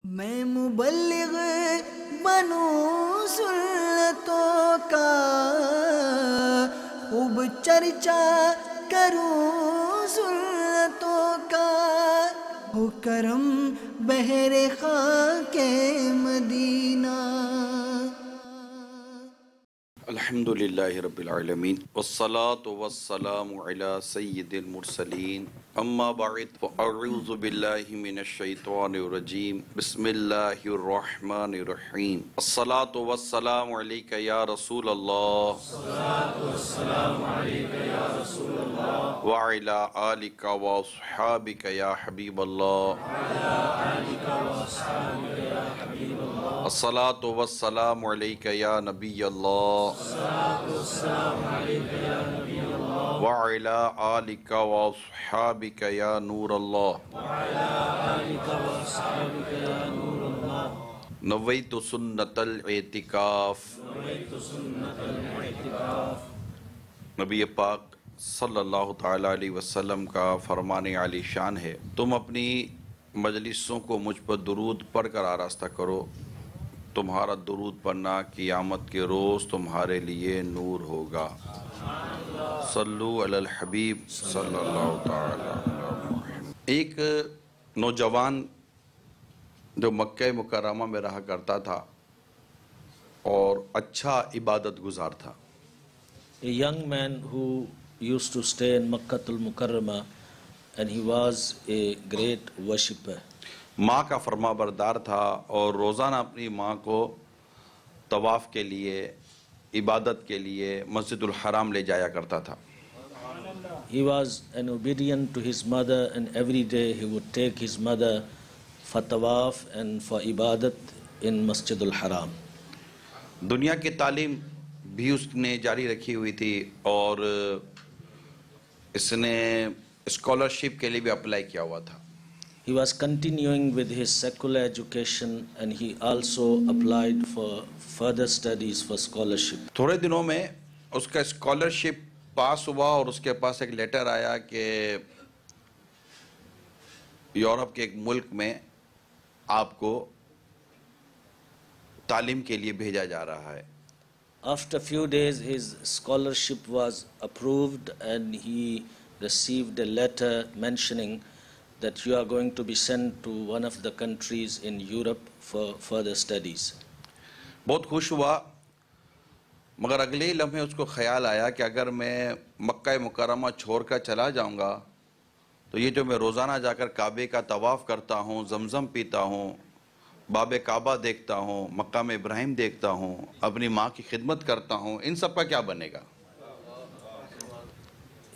मैं मुबल्लिग बनूं सुन्नतों का, खूब चर्चा करूं सुन्नतों का, हो करम बहरे खाके मदीना। अल्हम्दुलिल्लाहि रब्बिल आलमीन वस्सलातु वस्सलामु अला सय्यिदिल मुरसलीन अम्मा बअद फ़अऊज़ु बिल्लाहि मिनश शैतानिर रजीम बिस्मिल्लाहिर रहमानिर रहीम अस्सलातु वस्सलामु अलैका या रसूलल्लाह व अला आलिका व अस्हाबिका या हबीबल्लाह अस्सलातु वस्सलामु अलैका या नबियल्लाह व अला आलिका व अस्हाबिका या नूरल्लाह नवैतु सुन्नतल एतिकाफ। नबी पाक सल्लल्लाहु ताला अलैहि वसल्लम का फरमान आली शान है, तुम अपनी मजलिसों को मुझ पर दुरूद पढ़ कर आरास्ता करो, तुम्हारा दुरूद पढ़ना क़ियामत के रोज़ तुम्हारे लिए नूर होगा। सल्लु अलल हबीब सल्लल्लाहु ताला अलैहि वसल्लम। एक नौजवान जो मक्का मुकर्रमा में रहा करता था और अच्छा इबादत गुजार था। A young man who used to stay in Makkatul Mukarrama and he was a great worshipper. माँ का फरमा बरदार था और रोज़ाना अपनी माँ को तवाफ़ के लिए, इबादत के लिए मस्जिदुल हराम ले जाया करता था। He was an obedient to his mother and every day he would take his mother for tawaf and for ibadat in Masjidul Haram. दुनिया की तालीम भी उसने जारी रखी हुई थी और इसने स्कॉलरशिप के लिए भी अप्लाई किया हुआ था। He was continuing with his secular education and he also applied for further studies for scholarship. थोड़े दिनों में उसका स्कॉलरशिप पास हुआ और उसके पास एक लेटर आया कि यूरोप के एक मुल्क में आपको तालीम के लिए भेजा जा रहा है। After few days his scholarship was approved and he received a letter mentioning that you are going to be sent to one of the countries in Europe for further studies. बहुत खुश हुआ, मगर अगले ही लम्हे उसको ख्याल आया कि अगर मैं मक्का मुकर्रमा छोड़कर चला जाऊंगा तो ये जो मैं रोज़ाना जाकर काबे का तवाफ़ करता हूँ, जमज़म पीता हूँ, बाबे काबा देखता हूँ, मक्काम इब्राहिम देखता हूँ, अपनी माँ की खिदमत करता हूँ, इन सब का क्या बनेगा।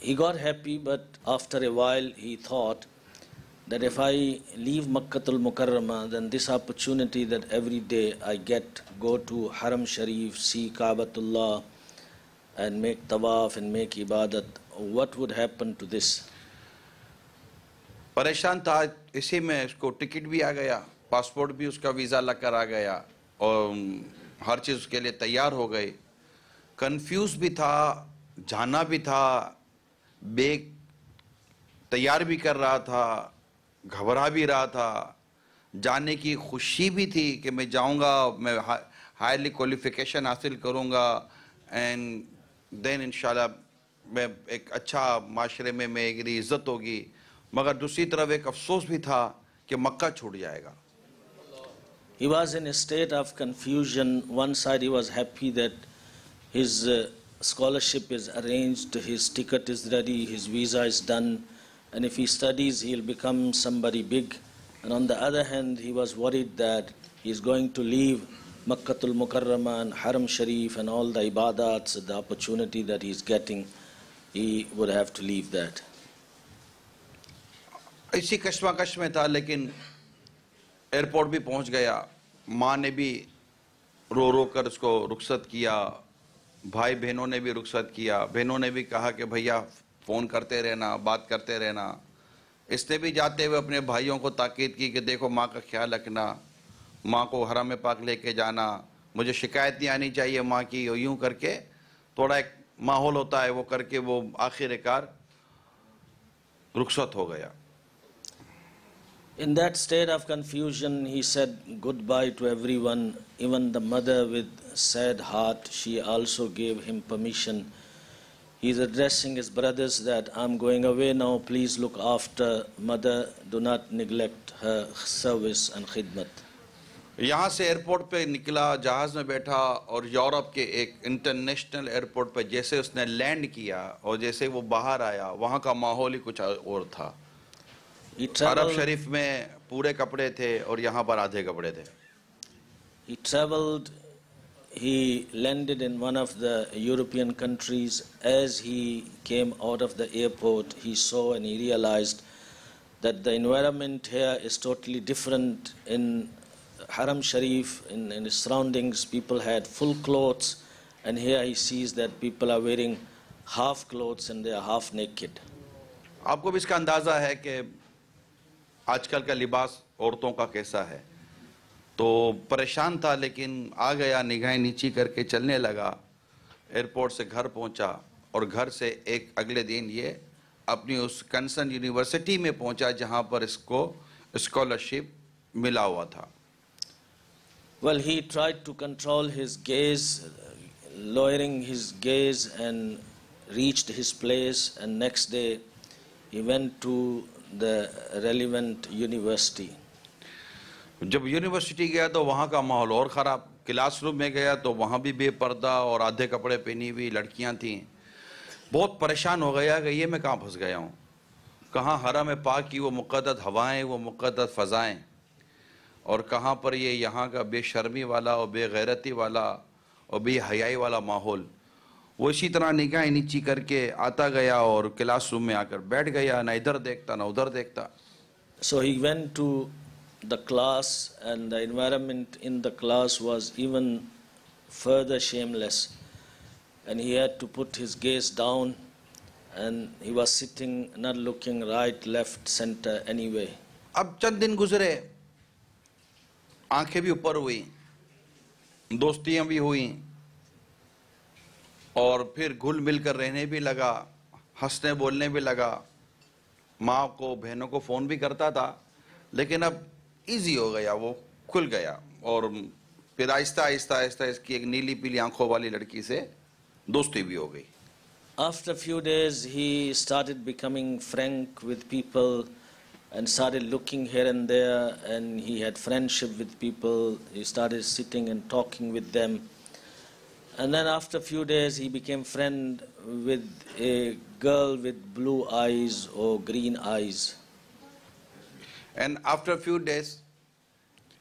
He got happy, but after a while he thought that if I leave Makkatul Mukarrama, then this opportunity that every day I get, go to Haram Sharif, see Kaabatullah and make tawaf and make ibadat, what would happen to this? परेशान था, इसी में उसको ticket भी आ गया, passport भी उसका visa लग कर आ गया और हर चीज़ उसके लिए तैयार हो गई। कंफ्यूज भी था, जाना भी था, बेग तैयार भी कर रहा था, घबरा भी रहा था, जाने की खुशी भी थी कि मैं जाऊंगा, मैं हाईली क्वालिफिकेशन हासिल करूंगा एंड देन इंशाल्लाह मैं एक अच्छा माशरे में मेरी इज़्ज़त होगी। मगर दूसरी तरफ एक अफसोस भी था कि मक्का छूट जाएगा। He was in a state of confusion. One side he was happy that his scholarship is arranged, his ticket is ready, his visa is done, and if he studies he'll become somebody big. And on the other hand he was worried that he's going to leave Makkatul Mukarrama and Haram Sharif and all the ibadats, the opportunity that he's getting, he would have to leave that. इसी कश्मकश में था, लेकिन airport भी पहुंच गया। माँ ने भी रो रो कर उसको रुखसत किया, भाई बहनों ने भी रुखसत किया। बहनों ने भी कहा कि भैया फ़ोन करते रहना, बात करते रहना। इसने भी जाते हुए अपने भाइयों को ताकीद की कि देखो माँ का ख्याल रखना, माँ को हरम पाक लेके जाना, मुझे शिकायत नहीं आनी चाहिए माँ की। यूँ करके थोड़ा एक माहौल होता है वो करके वो आखिरकार रुखसत हो गया। In that state of confusion, he said goodbye to everyone, even the mother with sad heart. She also gave him permission. He's addressing his brothers that I'm going away now, please look after mother, do not neglect her service and khidmat. यहाँ से airport पे निकला, जहाज़ में बैठा और Europe के एक इंटरनेशनल एयरपोर्ट पे जैसे उसने लैंड किया और जैसे वो बाहर आया, वहाँ का माहौल ही कुछ और था। अरब शरीफ में पूरे कपड़े थे और यहाँ पर आधे कपड़े थे। He traveled, he landed in one of the European countries. As he came out of the airport, he saw and he realized that the environment here is totally different. In Haram Sharif, in its surroundings, people had full clothes, and here he sees that people are wearing half clothes and they are half naked. आपको भी इसका अंदाज़ा है कि आजकल का लिबास औरतों का कैसा है। तो परेशान था, लेकिन आ गया, निगाहें नीची करके चलने लगा, एयरपोर्ट से घर पहुंचा और घर से एक अगले दिन ये अपनी उस कंसर्न यूनिवर्सिटी में पहुंचा जहां पर इसको स्कॉलरशिप मिला हुआ था। Well, he tried to control his gaze, lowering his gaze, and reached his place, and next day he went to the relevant university. जब यूनिवर्सिटी गया तो वहाँ का माहौल और ख़राब। क्लासरूम में गया तो वहाँ भी बेपर्दा और आधे कपड़े पहनी हुई लड़कियाँ थीं। बहुत परेशान हो गया कि ये मैं कहाँ फंस गया हूँ, कहाँ हरम पाक की वो मुक़द्दस हवाएं, वो मुक़द्दस फ़ज़ाएं, और कहाँ पर ये यहाँ का बेशर्मी वाला और बेगैरती वाला और बेहयाई वाला माहौल। वो इसी तरह निगाहें नीची करके आता गया और क्लासरूम में आकर बैठ गया, ना इधर देखता ना उधर देखता। So he went to the class, and the environment in the class was even further shameless, and he had to put his gaze down, and he was sitting not looking right, left, center, anyway. अब चंद दिन गुजरे, आंखें भी ऊपर हुई, दोस्तियां भी हुई, और फिर घुल मिल कर रहने भी लगा, हंसने बोलने भी लगा। माँ को, बहनों को फ़ोन भी करता था, लेकिन अब इजी हो गया, वो खुल गया, और फिर आहिस्ता आहिस्ता आहिस्ता इसकी एक नीली पीली आंखों वाली लड़की से दोस्ती भी हो गई। After a few days, he started becoming frank with people and started looking here and there, and he had friendship with people. He started sitting and talking with them. And then after a few days, he became friend with a girl with blue eyes or green eyes. And after a few days,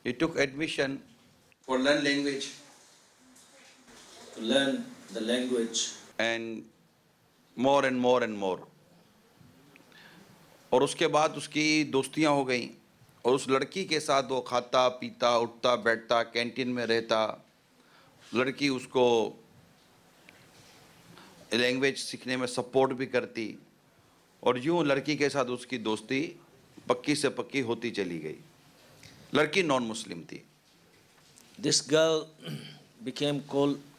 he took admission for learn language. To learn the language. And more and more and more. और उसके बाद उसकी दोस्तियां हो गई, और उस लड़की के साथ वो खाता पीता उठता बैठता, कैंटीन में रहता। लड़की उसको लैंग्वेज सीखने में सपोर्ट भी करती, और यूं लड़की के साथ उसकी दोस्ती पक्की से पक्की होती चली गई। लड़की नॉन मुस्लिम थी। This girl became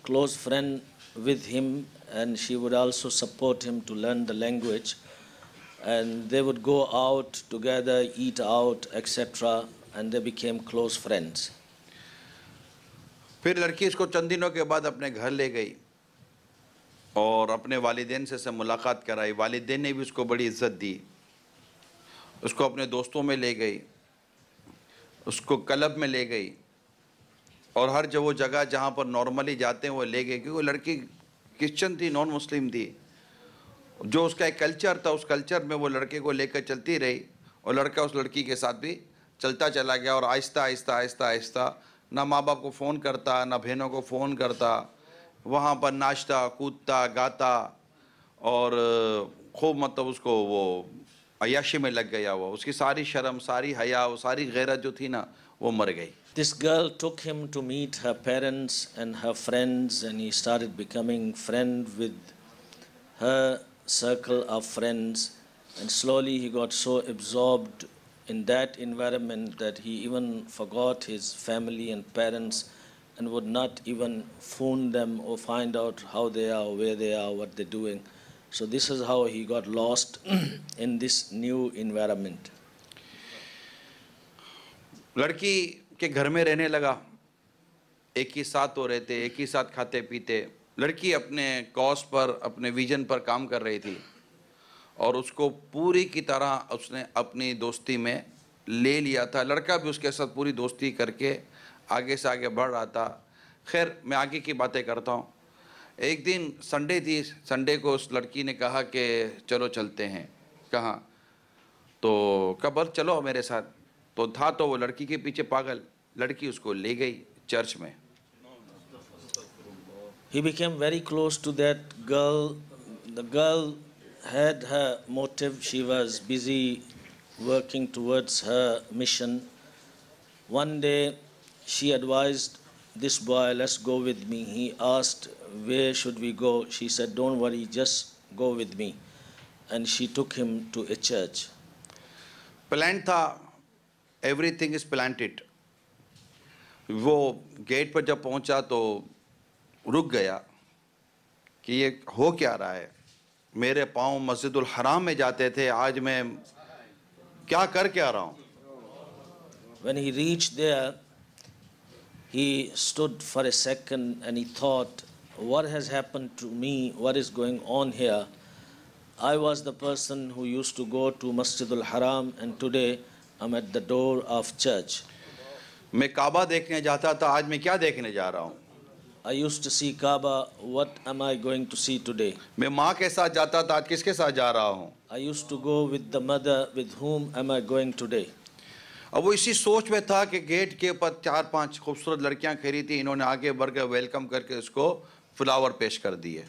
close friend with him, and she would also support him to learn the language, and they would go out together, eat out, etc., and they became close friends. फिर लड़की इसको चंद दिनों के बाद अपने घर ले गई और अपने वालिदैन से मुलाकात कराई। वालिदैन ने भी उसको बड़ी इज्जत दी, उसको अपने दोस्तों में ले गई, उसको क्लब में ले गई, और हर वो जगह जहाँ पर नॉर्मली जाते हैं वो ले गए, क्योंकि वो लड़की क्रिश्चियन थी, नॉन मुस्लिम थी। जो उसका एक कल्चर था, उस कल्चर में वो लड़के को लेकर चलती रही, और लड़का उस लड़की के साथ भी चलता चला गया, और आहिस्ता आहिस्ता आहिस्ता आहिस्ता ना माँ बाप को फ़ोन करता, ना बहनों को फ़ोन करता, वहाँ पर नाचता कूदता गाता, और खूब मतलब उसको वो अय्याशी में लग गया। वो उसकी सारी शर्म, सारी हया, वो सारी गैरत जो थी ना, वो मर गई। This girl took him to meet her parents and her friends, and he started becoming friend with her circle of friends, and slowly he got so absorbed in that environment that he even forgot his family and parents and would not even phone them or find out how they are, where they are, what they're doing. So this is how he got lost in this new environment. लड़की के घर में रहने लगा, एक ही साथ हो रहे थे, एक ही साथ खाते पीते। लड़की अपने कॉज पर, अपने विजन पर काम कर रही थी और उसको पूरी की तरह उसने अपनी दोस्ती में ले लिया था। लड़का भी उसके साथ पूरी दोस्ती करके आगे से आगे बढ़ रहा था। खैर, मैं आगे की बातें करता हूँ। एक दिन संडे थी, संडे को उस लड़की ने कहा कि चलो चलते हैं। कहाँ? तो कब? चलो मेरे साथ। तो था तो वो लड़की के पीछे पागल, लड़की उसको ले गई चर्च में। He became very close to that girl. The girl had her motive. She was busy working towards her mission. One day, she advised this boy, let's go with me. He asked, where should we go? She said, don't worry, just go with me. And she took him to a church. Plan था, everything is planted. वो gate पर जब पहुंचा तो रुक गया कि ये हो क्या रहा है। मेरे पाँव मस्जिदुल हराम में जाते थे, आज मैं क्या कर क्या रहा हूँ। When he reached there, he stood for a second and he thought, what has happened to me? What is going on here? I was the person who used to go to Masjidul Haram and today I'm at the door of church. मैं काबा देखने जाता था, आज मैं क्या देखने जा रहा हूँ। I used to see Kaaba, what am I going to see today? मैं माँ के साथ जाता था, आज किसके साथ जा रहा हूँ। I used to go with the mother, with whom am I going today? अब वो इसी सोच में था कि गेट के ऊपर 4-5 खूबसूरत लड़कियां खड़ी थी, इन्होंने आगे बढ़कर वेलकम करके उसको फ्लावर पेश कर दिए।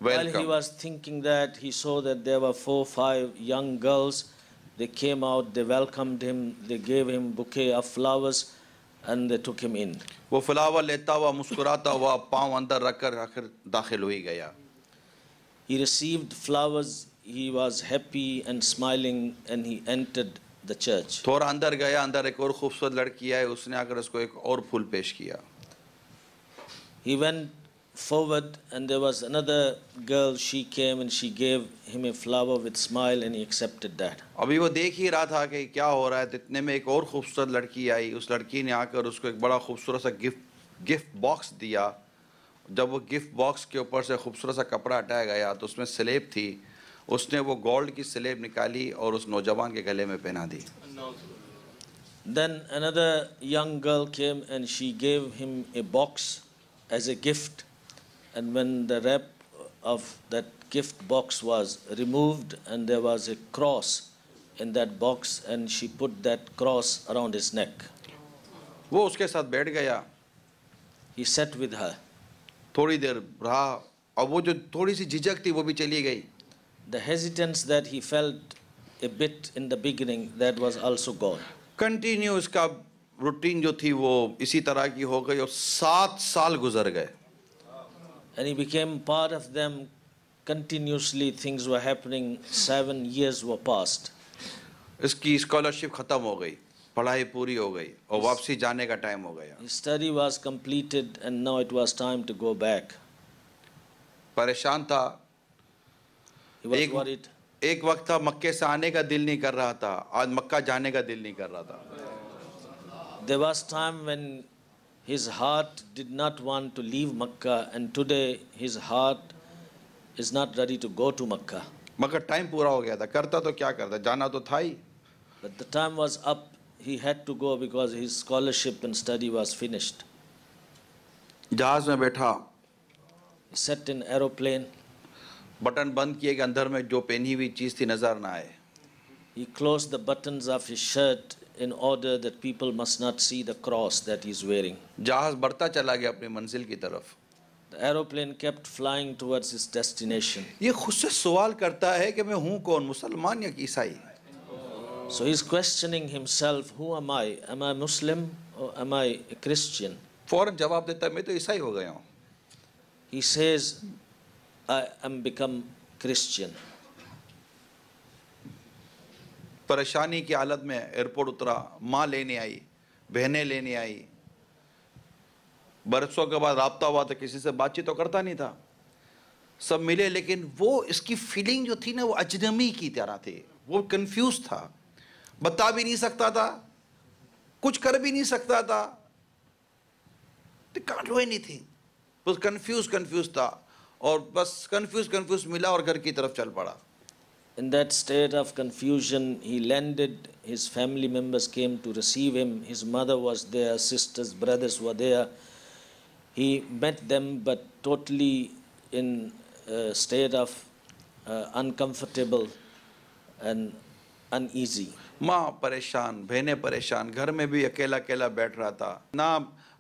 While he was thinking that, he saw that there were 4-5 young girls. They came out, they welcomed him, they gave him bouquet of flowers and they took him in. वो flower लेता हुआ, मुस्कुराता हुआ, पाँव अंदर रखकर आखिर दाखिल हो ही गया। He received flowers, he was happy and smiling and he entered the church. थोड़ा अंदर गया, अंदर एक और खूबसूरत लड़की आई, उसने आकर उसको एक और फूल पेश किया। He went forward and there was another girl, she came and she gave him a flower with smile and he accepted that. अभी वो देख ही रहा था कि क्या हो रहा है, इतने में एक और खूबसूरत लड़की आई। उस लड़की ने आकर उसको एक बड़ा खूबसूरत सा गिफ्ट बॉक्स दिया। जब वो गिफ्ट बॉक्स के ऊपर से खूबसूरत सा कपड़ा हटाया गया तो उसमें स्लेब थी। उसने वो गोल्ड की स्लेब निकाली और उस नौजवान के गले में पहना दी। Then another young girl came and she gave him a box as a gift. And when the wrap of that gift box was removed and there was a cross in that box and she put that cross around his neck. वो उसके साथ बैठ गया। He sat with her. थोड़ी देर रहा और वो जो थोड़ी सी झिझक थी वो भी चली गई। The hesitance that he felt a bit in the beginning, that was also gone. Continue उसका रूटीन जो थी वो इसी तरह की हो गई और 7 साल गुजर गए। And he became part of them continuously. Things were happening. 7 years were passed. इसकी स्कॉलरशिप खत्म हो गई, पढ़ाई पूरी हो गई और वापसी जाने का टाइम हो गया। His study was completed and now it was time to go back. परेशान था। He was worried. एक वक्त था मक्के से आने का दिल नहीं कर रहा था, आज मक्का जाने का दिल नहीं कर रहा था। There was time when his heart did not want to leave Makkah and today his heart is not ready to go to Makkah. मगर टाइम पूरा हो गया था, करता तो क्या करता, जाना तो था ही। But the time was up. He had to go because his scholarship and study was finished. जहाज में बैठा, He sat in aeroplane. Button बंद किए कि अंदर में जो पहनी हुई चीज़ थी नजर ना आए। He closed the buttons of his shirt in order that people must not see the cross that he's wearing. जहाज बढ़ता चला गया अपनी मंजिल की तरफ। The aeroplane kept flying towards his destination. ये खुद से सवाल करता है कि मैं हूँ कौन, मुसलमान या ईसाई। So he's questioning himself, who am I? Am I Muslim or am I a Christian? फौरन जवाब देता है मैं तो ईसाई हो गया हूँ। He says, I am become Christian. परेशानी की हालत में एयरपोर्ट उतरा, माँ लेने आई, बहनें लेने आई। बरसों के बाद राब्ता हुआ तो किसी से बातचीत तो करता नहीं था, सब मिले, लेकिन वो इसकी फीलिंग जो थी ना वो अजनबी की तरह थी। वो कंफ्यूज था, बता भी नहीं सकता था, कुछ कर भी नहीं सकता था, कांट डू एनीथिंग, बस कंफ्यूज था और बस कंफ्यूज मिला और घर की तरफ चल पड़ा। In that state of confusion, he landed. His family members came to receive him. His mother was there, sisters, brothers were there. He met them, but totally in a state of uncomfortable and uneasy. माँ परेशान, बहनें परेशान, घर में भी अकेला अकेला बैठ रहा था, ना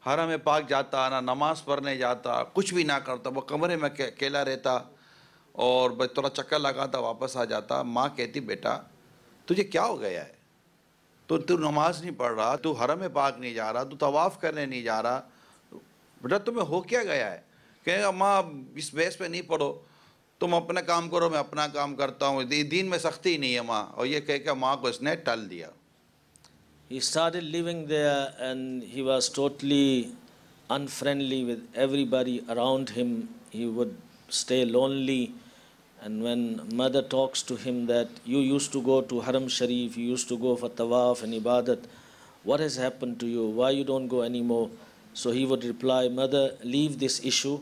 हरम में पाक जाता, ना नमाज पढ़ने जाता, कुछ भी ना करता, वो कमरे में अकेला रहता और बस थोड़ा चक्कर लगाता वापस आ जाता। माँ कहती बेटा तुझे क्या हो गया है, तू नमाज नहीं पढ़ रहा, तू हरम में पाक नहीं जा रहा, तू तवाफ़ करने नहीं जा रहा, बेटा तुम्हें हो क्या गया है? कहेगा माँ इस बेस पे नहीं पढ़ो, तुम अपना काम करो, मैं अपना काम करता हूँ, दीन में सख्ती नहीं है माँ। और ये कह के माँ को इसने टल दिया। He started living there and he was totally unfriendly with everybody around him. He would stay lonely, and when mother talks to him that you used to go to Haram Sharif, you used to go for tawaf and ibadat, what has happened to you? Why you don't go anymore? So he would reply, mother, leave this issue.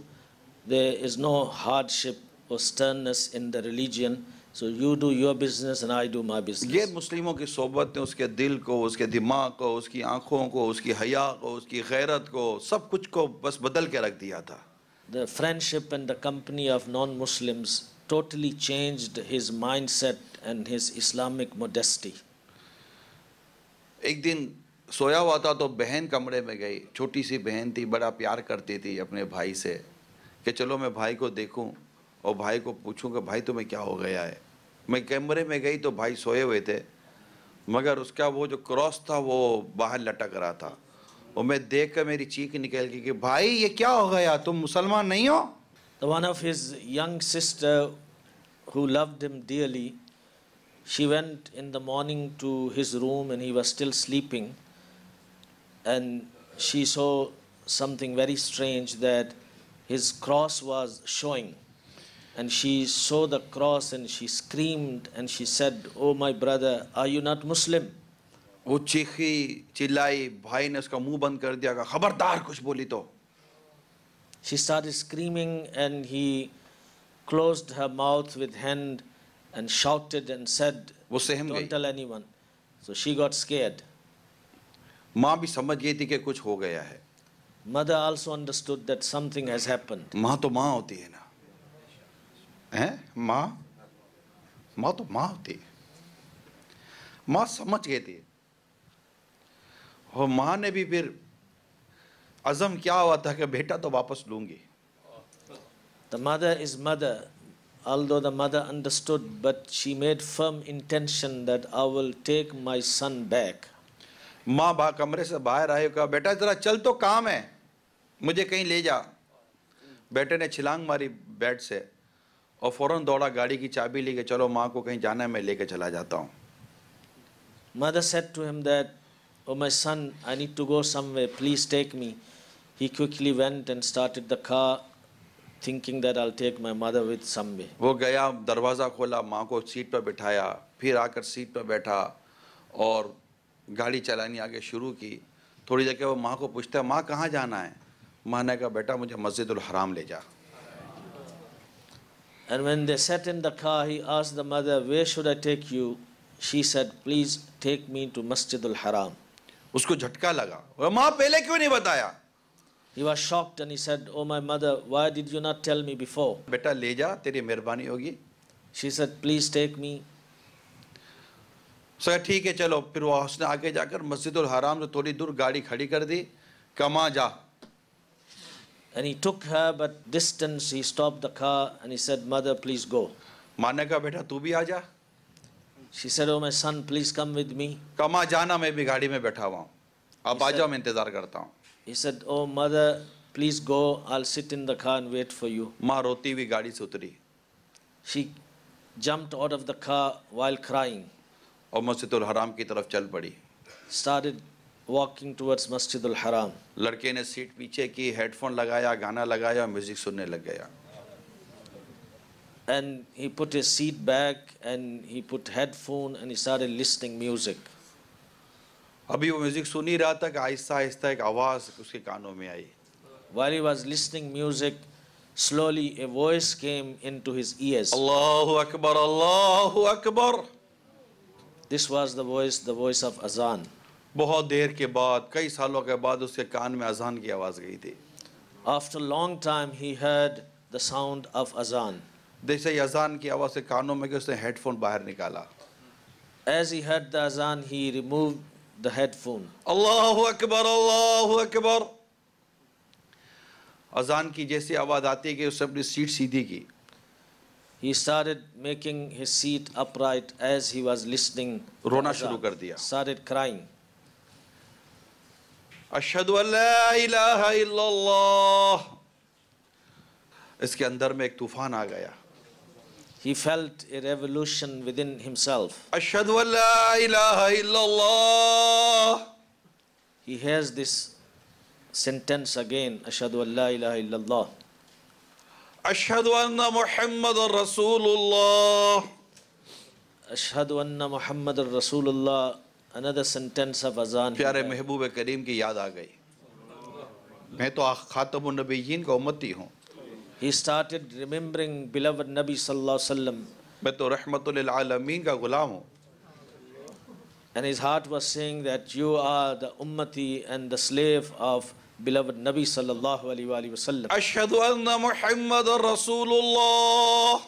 There is no hardship or sternness in the religion. So you do your business and I do my business. गैर मुस्लिमों की सोबत ने उसके दिल को, उसके दिमाग को, उसकी आंखों को, उसकी हया को, उसकी गैरत को, सब कुछ को बस बदल के रख दिया था। The friendship and the company of non-Muslims totally changed his mindset and his Islamic modesty. एक दिन सोया हुआ था तो बहन कमरे में गई, छोटी सी बहन थी, बड़ा प्यार करती थी अपने भाई से कि चलो मैं भाई को देखूं और भाई को पूछूं कि भाई तुम्हें क्या हो गया है। मैं कमरे में गई तो भाई सोए हुए थे, मगर उसका वो जो क्रॉस था वो बाहर लटक रहा था और मैं देख कर मेरी चीख निकल गई कि भाई ये क्या हो गया, तुम मुसलमान नहीं हो? The one of his young sister who loved him dearly, she went in the morning to his room and he was still sleeping, and she saw something very strange, that his cross was showing, and she saw the cross and she screamed and she said, oh my brother, are you not Muslim? वो चीखी चिल्लाई, भाई ने उसका मुंह बंद कर दिया, कहा खबरदार कुछ बोली तो। She started screaming and he closed her mouth with hand and shouted and said, वो सहम don't गई। tell anyone. So she got scared. माँ भी समझ गई थी कि कुछ हो गया है। Mother also understood that something has happened. माँ तो माँ होती है ना, हैं? माँ तो माँ होती है। माँ समझ गई थी और माँ ने भी फिर अज़म क्या हुआ था कि बेटा तो वापस लूंगी। The mother is mother. Although the mother understood, but she made firm intention that I will take my son back. माँ कमरे से बाहर आए, कहा बेटा जरा चल, तो काम है, मुझे कहीं ले जा। बेटे ने छिलांग मारी बेड से और फौरन दौड़ा, गाड़ी की चाबी लेके, चलो माँ को कहीं जाना है, मैं लेके चला जाता हूँ। Mother said to him that, oh my son, I need to go somewhere, please take me. He quickly went and started the car, thinking that I'll take my mother with somewhere. वो गया, दरवाज़ा खोला, माँ को seat पर बिठाया, फिर आकर सीट पर बैठा और गाड़ी चलानी आगे शुरू की। थोड़ी जगह वो माँ को पूछता है, माँ कहाँ जाना है? माँ ने कहा बेटा मुझे मस्जिदुल हराम ले जा। And when they sat in the car, he asked the mother, where should I take you? She said, please take me to Masjidul Haram. उसको झटका लगा, वो माँ पहले क्यों नहीं बताया? He was shocked and he said, oh my mother, why did you not tell me before? बेटा ले जा, तेरी मेहरबानी होगी। She said, please take me. Sir ठीक है चलो। फिर वो उसने आगे जाकर मस्जिदुल हराम से थोड़ी दूर गाड़ी खड़ी कर दी, कमा जा। And he took her, but distance he stopped the car and he said, mother, please go. माँ ने कहा बेटा तू भी आ जा। She said, oh my son, please come with me. कमा जाना, मैं भी गाड़ी में बैठा हुआ हूँ, आप आ जाओ, मैं इंतज़ार करता हूँ। He said, oh mother, please go, I'll sit in the car and wait for you. माँ रोती हुई गाड़ी से उतरी She jumped out of the car while crying, और मस्जिदुल हराम की तरफ चल पड़ी। started walking towards Masjidul Haram. लड़के ने सीट पीछे की, हेडफोन लगाया, गाना लगाया, म्यूजिक सुनने लग गया। And he put his seat back and he put headphone and he started listening music. अभी वो म्यूजिक सुन ही रहा था कि आहिस्ता आहिस्ता एक आवाज उसके कानों में आई. While he was listening music, slowly a voice came into his ears. Allahu Akbar, Allahu Akbar. This was the voice of azan. बहुत देर के बाद, कई सालों के बाद उसके कान में अजान की आवाज गई थी. After a long time, he heard the sound of azan. जैसे ही अजान की आवाज से कानों में गई, उसने हेडफोन बाहर निकाला. As he heard the azan, he removed the headphone. Allahu Akbar, Allahu Akbar. अजान की जैसी आवाज आती कि उसने अपनी सीट सीधी की. He started making his seat upright as he was listening. रोना शुरू कर दिया. Started crying. अशहदु अल्ला इलाहा इल्लल्लाह. इसके अंदर में एक तूफान आ गया. He felt a revolution within himself. अशहदु Allah इलाहा इल्लल्लाह. He hears this sentence again, Ashhadu an la ilaha illallah. अशहदु अन्ना मुहम्मदुर रसूलुल्लाह. Ashhadu anna Muhammadar Rasulullah. Another sentence of azan. प्यारे महबूब करीम की याद आ गई. मैं तो खातमुन नबीयीन का उम्मती हूँ. He started remembering beloved Nabi sallallahu alaihi wasallam, मैं तो रहमतुल लिल आलमीन का गुलाम हूँ. and his heart was saying that you are the ummati and the slave of beloved Nabi sallallahu alaihi wasallam. अशहदु अन्ना मुहम्मदुर रसूलुल्लाह.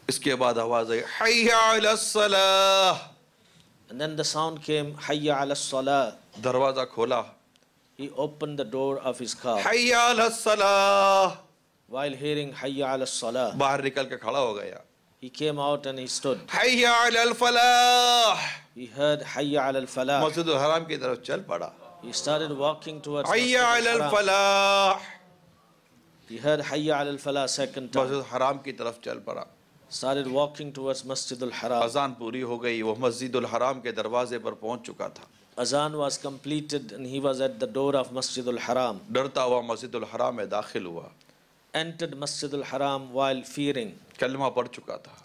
इसके बाद आवाज आई हय्या अलस सलाह. And then the sound came, Hayya ala salah. दरवाजा खोला. He opened the door of his car. हय्या अलस सलाह. While hearing Hayya ala salah, बाहर निकल के खड़ा हो गया. he came out and he stood. हय्या अलल फलाह. He heard Hayya ala al-falah. मस्जिद हराम की तरफ चल पड़ा. He started walking towards हय्या Masjid अलल al-Haram. Falah. He heard Hayya ala al-falah second time. मस्जिद हराम की तरफ चल पड़ा. Started walking towards Masjid al-Haram. अजान पूरी हो गई. वो मस्जिद हराम के दरवाजे पर पहुंच चुका था. Azan was completed and he was at the door of Masjid al-Haram. डरता हुआ मस्जिद हराम में दाखिल हुआ. Entered Masjid al-Haram while fearing. कलमा पढ़ चुका था.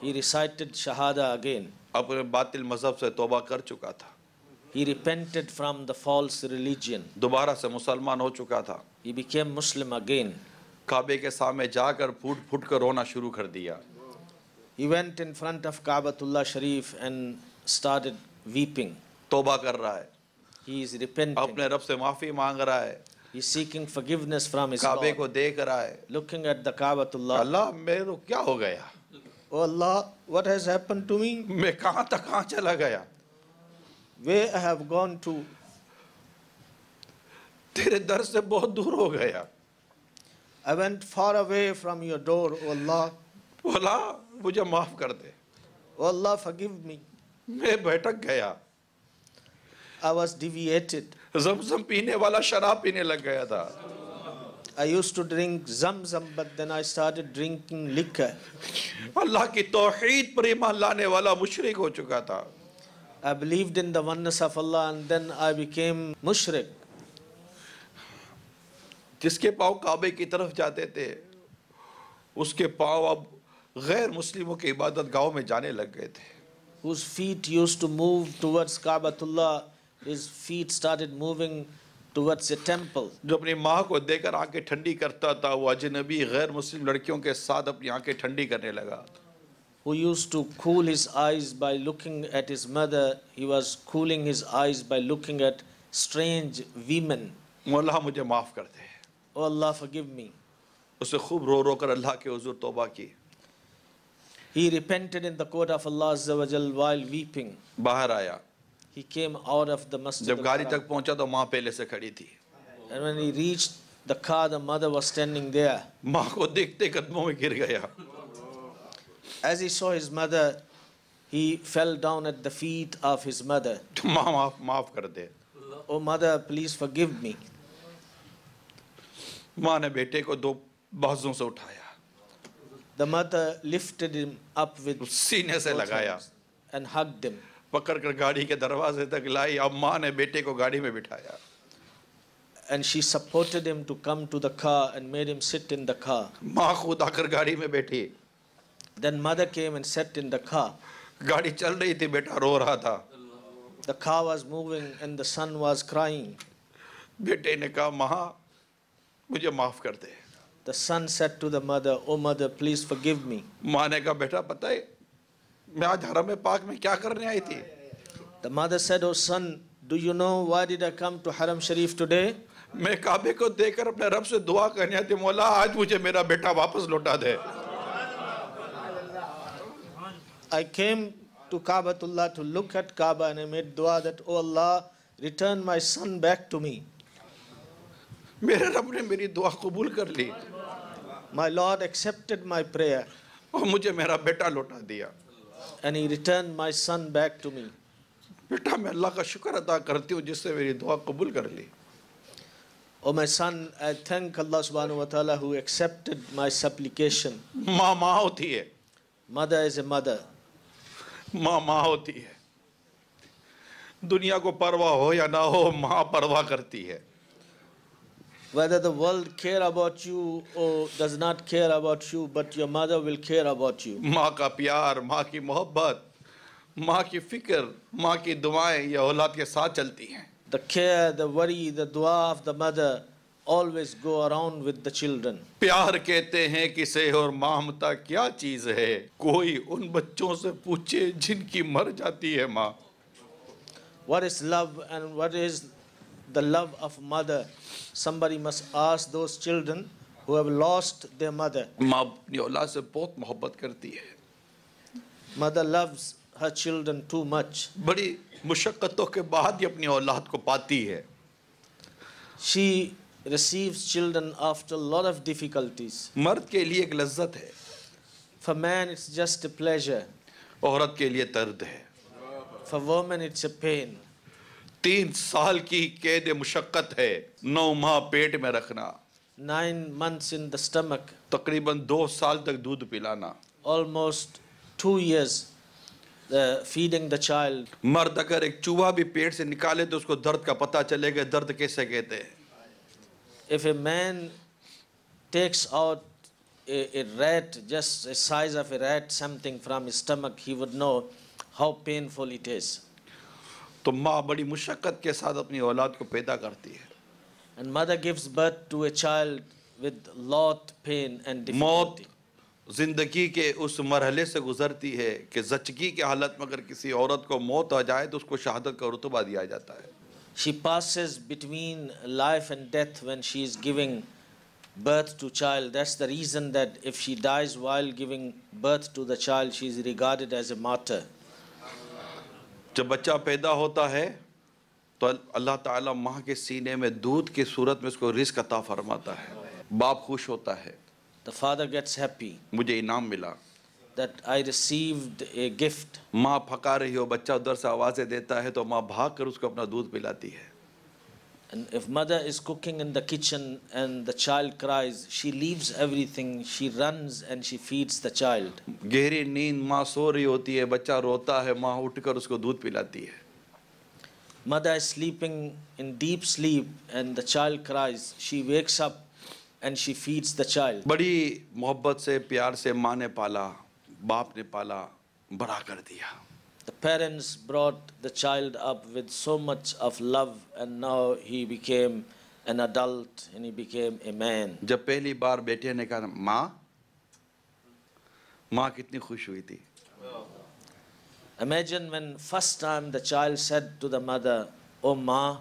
He recited Shahada again. अपने बातिल मजहब से तौबा कर चुका था. He repented from the false religion. दोबारा से मुसलमान हो चुका था. He became Muslim again. काबे के सामने जाकर फूट फूट कर रोना शुरू कर दिया. He went in front of Kaabatullah Sharif and started weeping. तौबा कर रहा है. He is repenting. अपने रब से माफी मांग रहा है. He is seeking forgiveness from his काबे Lord. को देख रहा है. Looking at the Kaabatullah. अल्लाह मेरे को क्या हो गया. Oh Allah, what has happened to me? मैं कहाँ तक कहाँ चला गया. Where I have gone to? तेरे दर से बहुत दूर हो गया. I went far away from your door, oh Allah. बोला मुझे माफ कर दे. Oh Allah, forgive me. मैं भटक गया. I was deviated. ज़मज़म पीने वाला शराब पीने लग गया था. I used to drink Zamzam, but then I started drinking liquor. अल्लाह की तौहीद पर ईमान लाने वाला मुशरिक हो चुका था. I believed in the oneness of Allah and then I became mushrik. जिसके पाँव काबे की तरफ जाते थे, उसके पाँव अब गैर मुस्लिमों की इबादत गाँव में जाने लग गए थे. Whose feet used to move towards Kaabatullah, his feet started moving towards a temple. जो अपनी माँ को देकर आंखें ठंडी करता था, वो अजनबी गैर मुस्लिम लड़कियों के साथ अपनी आंखें ठंडी करने लगा. Who used to cool his eyes by looking at his mother, he was cooling his eyes by looking at strange women. अल्लाह मुझे माफ़ कर दे. Oh Allah, forgive me. उसे खूब रो रो कर अल्लाह के हुजूर तौबा की. He repented in the court of Allah Azza wa Jal while weeping. बाहर आया. He came out of the masjid. जब गाड़ी al-Haram. तक पहुंचा तो माँ पहले से खड़ी थी. And when he reached the car, the mother was standing there. माँ को देखते कदमों में गिर गया. As he saw his mother, he fell down at the feet of his mother. माँ माफ कर दे. Oh mother, please forgive me. माँ ने बेटे को दो बाजुओं से उठाया, The mother lifted him up with सीने से both लगाया, hands and hugged him. पकड़ कर गाड़ी के दरवाजे तक लाई. अब माँ ने बेटे को गाड़ी में बिठाया. And she supported him to come to the car and made him sit in the car. माँ खुद आकर गाड़ी में बैठी. Then mother came and sat in the car. गाड़ी चल रही थी, बेटा रो रहा था। The car was moving and the son was crying. बेटे ने कहा, माँ मुझे माफ कर दे। The son said to the mother, "Oh mother, please forgive me." माँ ने कहा, बेटा पता है मैं आज हरम पाक में क्या करने आई थी? The mother said, "Oh son, do you know why did I come to Haram Sharif today? मैं काबे को देखकर अपने रब से दुआ करने आई थी, मौला आज मुझे मेरा बेटा वापस लौटा दे। I came to Kaabatullah to look at Kaaba and I made dua that, oh Allah, return my son back to me." मेरे रब ने मेरी दुआ कबूल कर ली My Lord accepted my prayer और मुझे मेरा बेटा लौटा दिया। and he returned my son back to me. बेटा मैं अल्लाह का शुक्र अदा करती हूँ जिससे मेरी दुआ कबूल कर ली। Oh my son, I thank Allah subhanahu wa ta'ala who accepted my supplication. माँ माँ होती है, Mother is a mother. माँ माँ होती है। दुनिया को परवाह हो या ना हो, माँ परवाह करती है। Whether the world care about you or does not care about you, but your mother will care about you. माँ का प्यार, माँ की मोहब्बत, माँ की फिक्र, माँ की दुआएं ये औलाद के साथ चलती हैं। The care, the worry, the dua of the mother always go around with the children. प्यार कहते हैं किसे और ममता क्या चीज है, कोई उन बच्चों से पूछे जिनकी मर जाती है माँ। What is love and what is the love of mother? Somebody must ask those children who have lost their mother. माँ अपनी औलाद से बहुत मोहब्बत करती है। Mother loves her children too much. बड़ी मुशक्क़तों के बाद ही अपनी औलाद को पाती है। She receives children after a lot of difficulties. मर्द के लिए एक लज्जत है, For man it's just a pleasure. औरत के लिए दर्द है। For woman it's a pain. 3 साल की कैद मुशक्क़त है, 9 माह पेट में रखना, 9 months in the stomach, तकरीबन 2 साल तक दूध पिलाना। almost 2 years feeding the child. मर्द अगर एक चूहा भी पेट से निकाले तो उसको दर्द का पता चलेगा, दर्द कैसे कहते हैं। If a man takes out a rat, just the size of a rat, something from his stomach, he would know how painful it is. तो माँ बड़ी मुशक्क़त के साथ अपनी औलाद को पैदा करती है। And mother gives birth to a child with lot pain and मौत difficulty. जिंदगी के उस मरहले से गुजरती है कि ज़चगी की हालत में अगर किसी औरत को मौत आ जाए तो उसको शहादत का रुतबा दिया जाता है। She passes between life and death when she is giving birth to child. That's the reason that if she dies while giving birth to the child, she is regarded as a martyr. जब बच्चा पैदा होता है तो अल्लाह ताला माँ के सीने में दूध की सूरत में उसको रिज़्क़ अता फरमाता है। बाप खुश होता है, The father gets happy मुझे इनाम मिला। that I received a gift. माँ पका रही हो, बच्चा उधर से आवाज़ें देता है तो माँ भाग कर उसको अपना दूध पिलाती है। And if mother is cooking in the kitchen and the child cries, she leaves everything, she runs and she feeds the child. गहरी नींद, माँ सो रही होती है, बच्चा रोता है, माँ उठकर उसको दूध पिलाती है। Mother is sleeping in deep sleep and the child cries, she wakes up and she feeds the child. बड़ी मोहब्बत से प्यार से माँ ने पाला, बाप ने पाला, बड़ा कर दिया। The parents brought the child up with so much of love and now he became an adult and he became a man. जब पहली बार बेटे ने कहा माँ, माँ कितनी खुश हुई थी। Imagine when first time the child said to the mother, "Oh Ma,"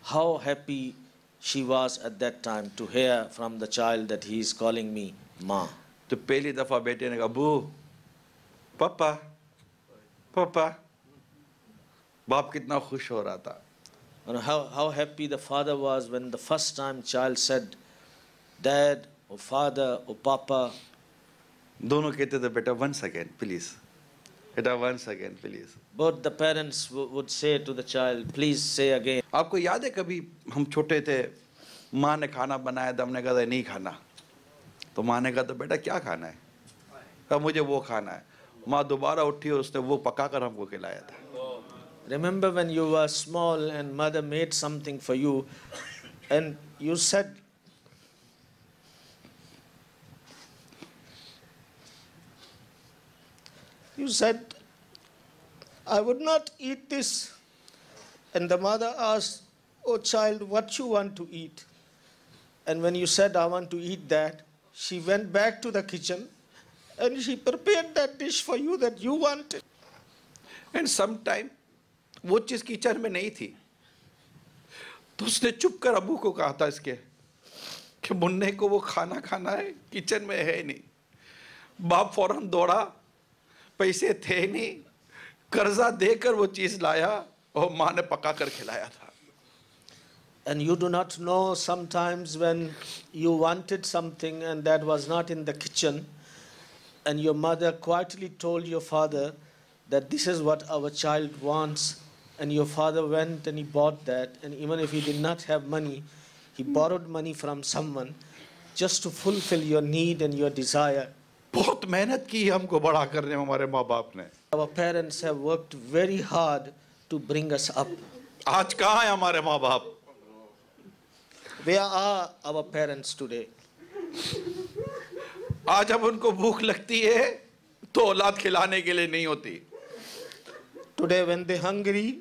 how happy she was at that time to hear from the child that he is calling me Ma. तो पहली दफा बेटे ने कहा बू, पापा, पापा, बाप कितना खुश हो रहा था। And how happy the father was when the first time child said, "Dad," or "Father," or "Papa." दोनों कहते थे बेटा once again please, बेटा once again please. Both the parents would say to the child, "Please say again." आपको याद है कभी हम छोटे थे, माँ ने खाना बनाया तो हमने कहा नहीं खाना, तो माँ ने कहा तो बेटा क्या खाना है, कहा मुझे वो खाना है। माँ दोबारा उठी और उसने वो पकाकर हमको खिलाया था। Remember when you were small and mother made something for you and you said, I would not eat this. And the mother asked, oh child, what you want to eat? And when you said, I want to eat that, she went back to the kitchen and she prepared that dish for you that you wanted. And some time वो चीज़ kitchen में नहीं थी, तो उसने चुप कर अबू को कहा था इसके कि मुन्ने को वो खाना खाना है, किचन में है नहीं। बाप फौरन दौड़ा, पैसे थे नहीं, कर्जा देकर वो चीज़ लाया और माँ ने पका कर खिलाया था। And you do not know sometimes when you wanted something and that was not in the kitchen, and your mother quietly told your father that this is what our child wants, and your father went and he bought that, and even if he did not have money, he borrowed money from someone just to fulfill your need and your desire. बहुत मेहनत की हमको बड़ा करने में हमारे माँ बाप ने। Our parents have worked very hard to bring us up. आज कहाँ है हमारे माँ बाप? Where are our parents today? आज जब उनको भूख लगती है तो औलाद खिलाने के लिए नहीं होती। Today when they're hungry,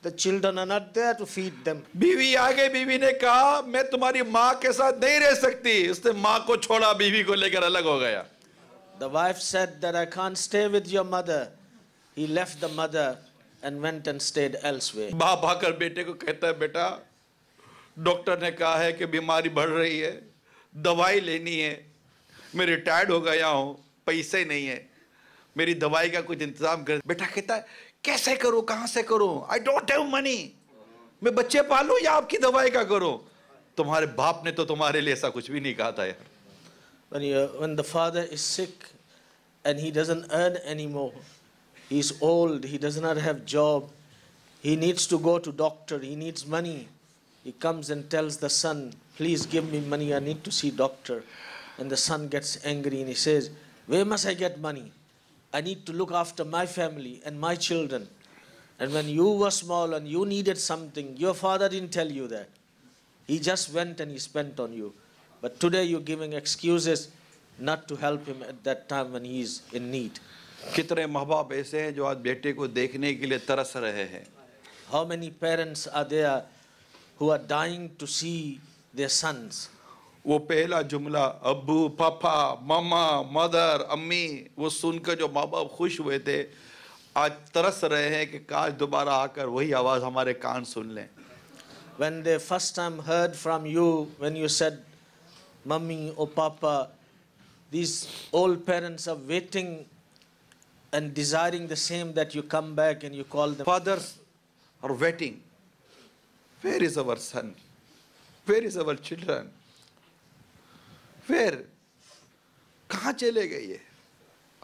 the children are not there to feed them. बीवी आ गई, बीवी ने कहा मैं तुम्हारी माँ के साथ नहीं रह सकती, उसने माँ को छोड़ा, बीवी को लेकर अलग हो गया। The wife said that I can't stay with your mother. He left the mother and went and stayed elsewhere. बाप आकर बेटे को कहता है बेटा डॉक्टर ने कहा है कि बीमारी बढ़ रही है, दवाई लेनी है, मैं रिटायर्ड हो गया हूँ, पैसे नहीं है, मेरी दवाई का कुछ इंतजाम कर। बेटा कहता है कैसे करूँ, कहाँ से करूँ, आई डोंट हैव मनी, मैं बच्चे पालूं या आपकी दवाई का करूँ? तुम्हारे बाप ने तो तुम्हारे लिए ऐसा कुछ भी नहीं कहा था यार। When the father is sick and he doesn't earn anymore, he's old, he does not have job, he needs to go to doctor, he needs money. He comes and tells the son, please give me money, I need to see doctor. And the son gets angry and he says, where must I get money? I need to look after my family and my children. And when you were small and you needed something, your father didn't tell you that. He just went and he spent on you. But today you're giving excuses not to help him at that time when he is in need. कितने माँ बाप ऐसे हैं जो आज बेटे को देखने के लिए तरस रहे हैं? How many parents are there who are dying to see their sons? वो पहला जुमला अब्बू, पापा, मामा, मदर, अम्मी, वो सुनकर जो माँ बाप खुश हुए थे, आज तरस रहे हैं कि काश दोबारा आकर वही आवाज़ हमारे कान सुन लें। When they first time heard from you, when you said, Mummy or Papa, these old parents are waiting and desiring the same that you come back and you call them. Fathers are waiting. Where is our son? Where is our children? Where? कहाँ चले गए ये?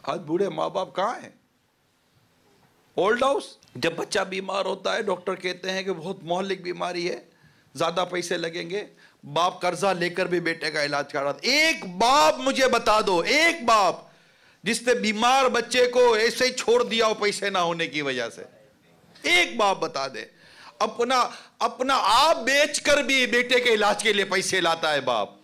आज बूढ़े माँ बाप कहाँ हैं? Old house. जब बच्चा बीमार होता है डॉक्टर कहते हैं कि बहुत मौलिक बीमारी है, ज़्यादा पैसे लगेंगे, बाप कर्जा लेकर भी बेटे का इलाज करा। एक बाप मुझे बता दो, एक बाप जिसने बीमार बच्चे को ऐसे ही छोड़ दिया हो पैसे ना होने की वजह से, एक बाप बता दे। अपना आप बेचकर भी बेटे के इलाज के लिए पैसे लाता है बाप,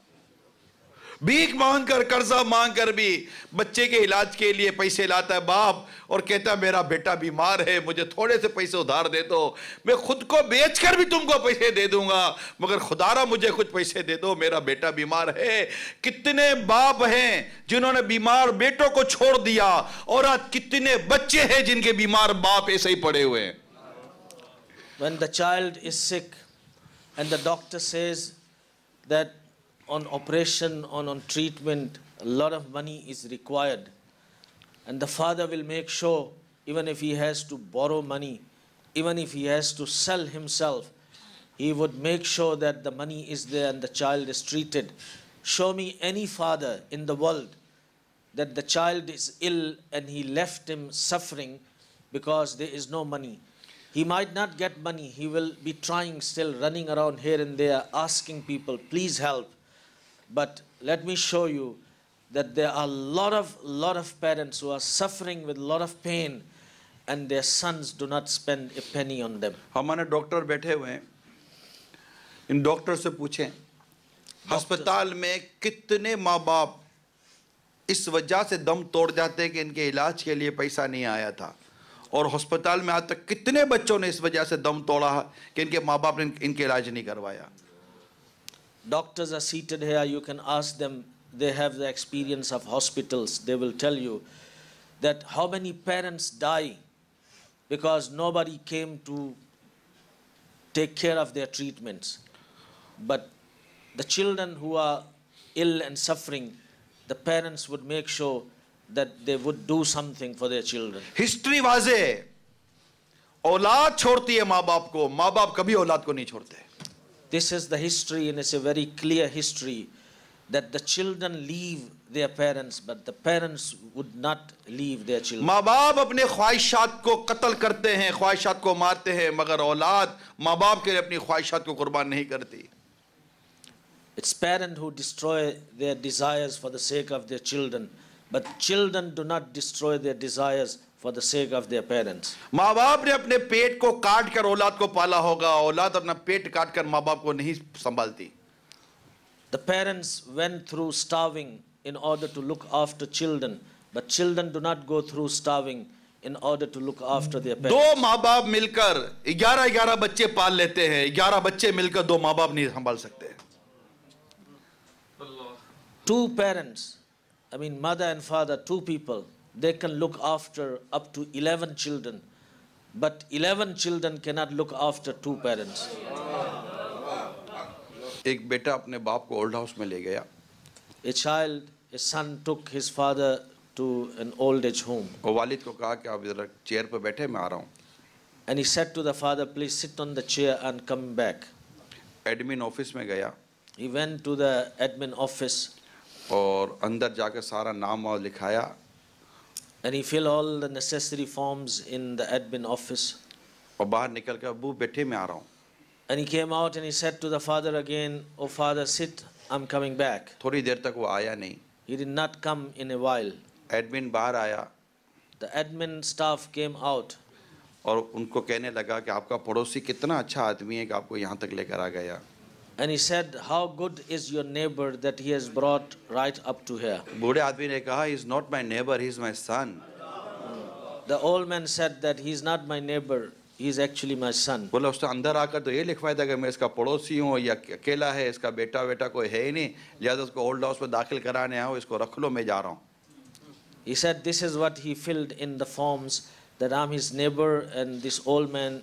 भीख मांगकर, कर्जा मांगकर भी बच्चे के इलाज के लिए पैसे लाता है बाप, और कहता है मेरा बेटा बीमार है, मुझे थोड़े से पैसे उधार दे दो, मैं खुद को बेचकर भी तुमको पैसे दे दूंगा, मगर खुदारा मुझे कुछ पैसे दे दो, मेरा बेटा बीमार है। कितने बाप हैं जिन्होंने बीमार बेटों को छोड़ दिया, और आज कितने बच्चे हैं जिनके बीमार बाप ऐसे ही पड़े हुए हैं। When the child is sick and the doctor says that on operation, on treatment, a lot of money is required. And the father will make sure, even if he has to borrow money, even if he has to sell himself, he would make sure that the money is there and the child is treated. Show me any father in the world that the child is ill and he left him suffering because there is no money. He might not get money. He will be trying still, running around here and there, asking people, please help. But let me show you that there are a lot of parents who are suffering with a lot of pain and their sons do not spend a penny on them. हमारे doctor बैठे हुए हैं, in doctor से पूछें अस्पताल में कितने माँ बाप इस वजह से दम तोड़ जाते हैं कि इनके इलाज के लिए पैसा नहीं आया था, और अस्पताल में आज तक कितने बच्चों ने इस वजह से दम तोड़ा कि इनके माँ बाप ने इनके इलाज नहीं करवाया। Doctors are seated here. You can ask them. They have the experience of hospitals. They will tell you that how many parents die because nobody came to take care of their treatments. But the children who are ill and suffering, the parents would make sure that they would do something for their children. History वाजे है, औलाद छोड़ती है माँ बाप को, माँ बाप कभी औलाद को नहीं छोड़ते। This is the history, and it's a very clear history that the children leave their parents, but the parents would not leave their children. माँ बाप अपने ख्वाहिशात को कत्ल करते हैं, ख्वाहिशात को मारते हैं, मगर औलाद माँ बाप के लिए अपनी ख्वाहिशात को कुर्बान नहीं करती। It's parents who destroy their desires for the sake of their children, but children do not destroy their desires for the sake of their parents. माँ बाप ने अपने पेट को काट कर औलाद को पाला होगा, औलाद अपना पेट काट कर माँ बाप को नहीं संभालती। The parents went through starving in order to look after children, but children do not go through starving in order to look after their parents. दो माँ बाप मिलकर 11 बच्चे पाल लेते हैं, 11 बच्चे मिलकर दो माँ बाप नहीं संभाल सकते। Two parents, I mean mother and father, two people, they can look after up to 11 children, but 11 children cannot look after two parents. एक बेटा अपने बाप को ओल्ड हाउस में ले गया A son took his father to an old age home, और वालिद को कहा कि आप इधर चेयर पर बैठे, मैं आ रहा हूँ। and he said to the father, please sit on the chair and come back. Admin office में गया He went to the admin office और अंदर जाकर सारा नाम और लिखाया and he filled all the necessary forms in the admin office. और बाहर निकल कर अबू बैठे, मैं आ रहा हूँ। And he came out and he said to the father again, oh father, sit, I'm coming back. थोड़ी देर तक वो आया नहीं। He did not come in a while. Admin बाहर आया The admin staff came out और उनको कहने लगा कि आपका पड़ोसी कितना अच्छा आदमी है कि आपको यहाँ तक लेकर आ गया। and he said, how good is your neighbor that he has brought right up to here. बूढ़े आदमी ने कहा, he is not my neighbor, he is my son. The old man said that he is not my neighbor, he is actually my son. बोला उसने अंदर आकर तो ये लिखवाया था कि मैं इसका पड़ोसी हूँ, या अकेला है, इसका बेटा कोई है ही नहीं, लिहाजा उसको ओल्ड हाउस में दाखिल कराने आओ, इसको रख लो, मैं जा रहा हूँ। He said this is what he filled in the forms, that I'm his neighbor and this old man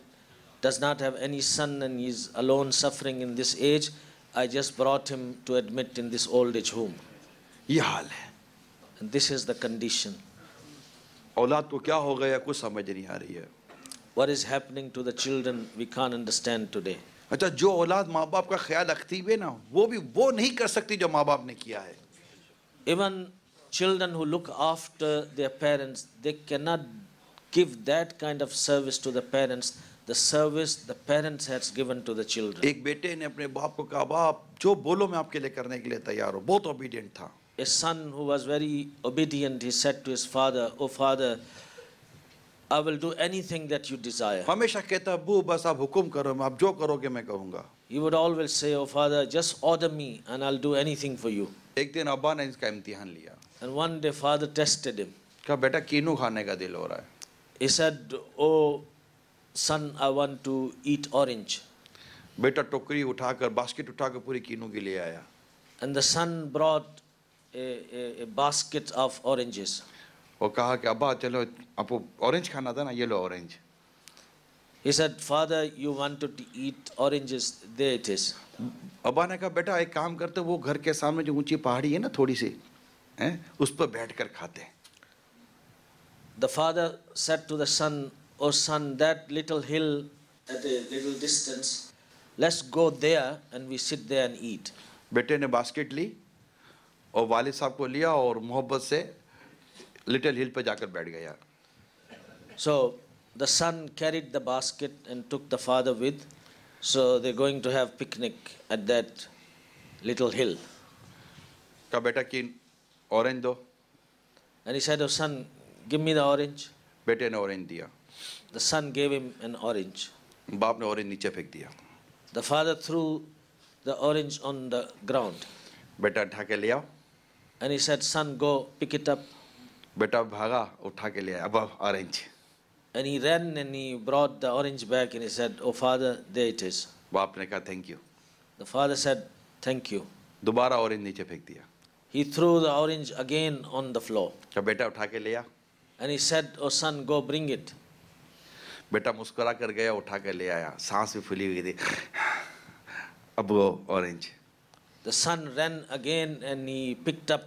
does not have any son and he's alone suffering in this age. I just brought him to admit in this old age home. ये हाल है। And this is the condition. औलाद को क्या हो गया कुछ समझ नहीं आ रही है। What is happening to the children we can't understand today. अच्छा, जो औलाद माँ बाप का ख्याल रखती है ना, वो नहीं कर सकती जो माँ बाप ने किया है। Even children who look after their parents, they cannot give that kind of service to the parents, the service the parents has given to the children. एक बेटे ने अपने बाप को कहा, बाप जो बोलो मैं आपके लिए करने के लिए तैयार हूँ। बहुत ओबीडियंट था। A son who was very obedient, he said to his father, oh father, I will do anything that you desire. हमेशा कहता, अब्बू बस आप हुक्म करो, मैं आप जो करोगे मैं कहूँगा। He would always say, oh father, just order me and I'll do anything for you. एक दिन अब्बा ने इसका इम्तिहान लिया। And one day father tested him. कहा, बेटा कीनू खाने का दिल हो रहा है। He said, oh son, I want to eat orange. बेटा टोकरी उठाकर, बास्केट उठाकर पूरी कीनू के लिए आया। And the son brought a basket of oranges. वो कहा कि अब्बा चलो आपको ऑरेंज खाना था ना, ये लो orange. He said, father, you wanted to eat oranges, there it is. अब्बा ने कहा, बेटा एक काम करते, वो घर के सामने जो ऊंची पहाड़ी है ना थोड़ी सी, हैं, उस पर बैठकर खाते हैं। The father said to the son, oh son, that little hill at a little distance, let's go there and we sit there and eat. बेटे ने बास्केट ली और वालिद साहब को लिया और मोहब्बत से लिटिल हिल पर जाकर बैठ गया। So the son carried the basket and took the father with. So they're going to have picnic at that little hill. कहा, बेटा की ऑरेंज दो। And he said, oh son, give me the orange. बेटे ने orange दिया। The son gave him an orange. बाप ने orange नीचे फेंक दिया। The father threw the orange on the ground. बेटा उठा के ले आओ। And he said, son, go pick it up. बेटा भागा, उठा के ले आया, अब orange. And he ran and he brought the orange back and he said, "Oh father, there it is." बाप ने कहा thank you, The father said, "Thank you." दोबारा ऑरेंज नीचे फेंक दिया। He threw the orange again on the floor. कहा बेटा उठा के ले आ। And he said, "Oh son, go bring it." बेटा मुस्कुरा कर गया, उठा कर ले आया, सांस भी फूली हुई थी। अब वो orange. The son ran again and he picked up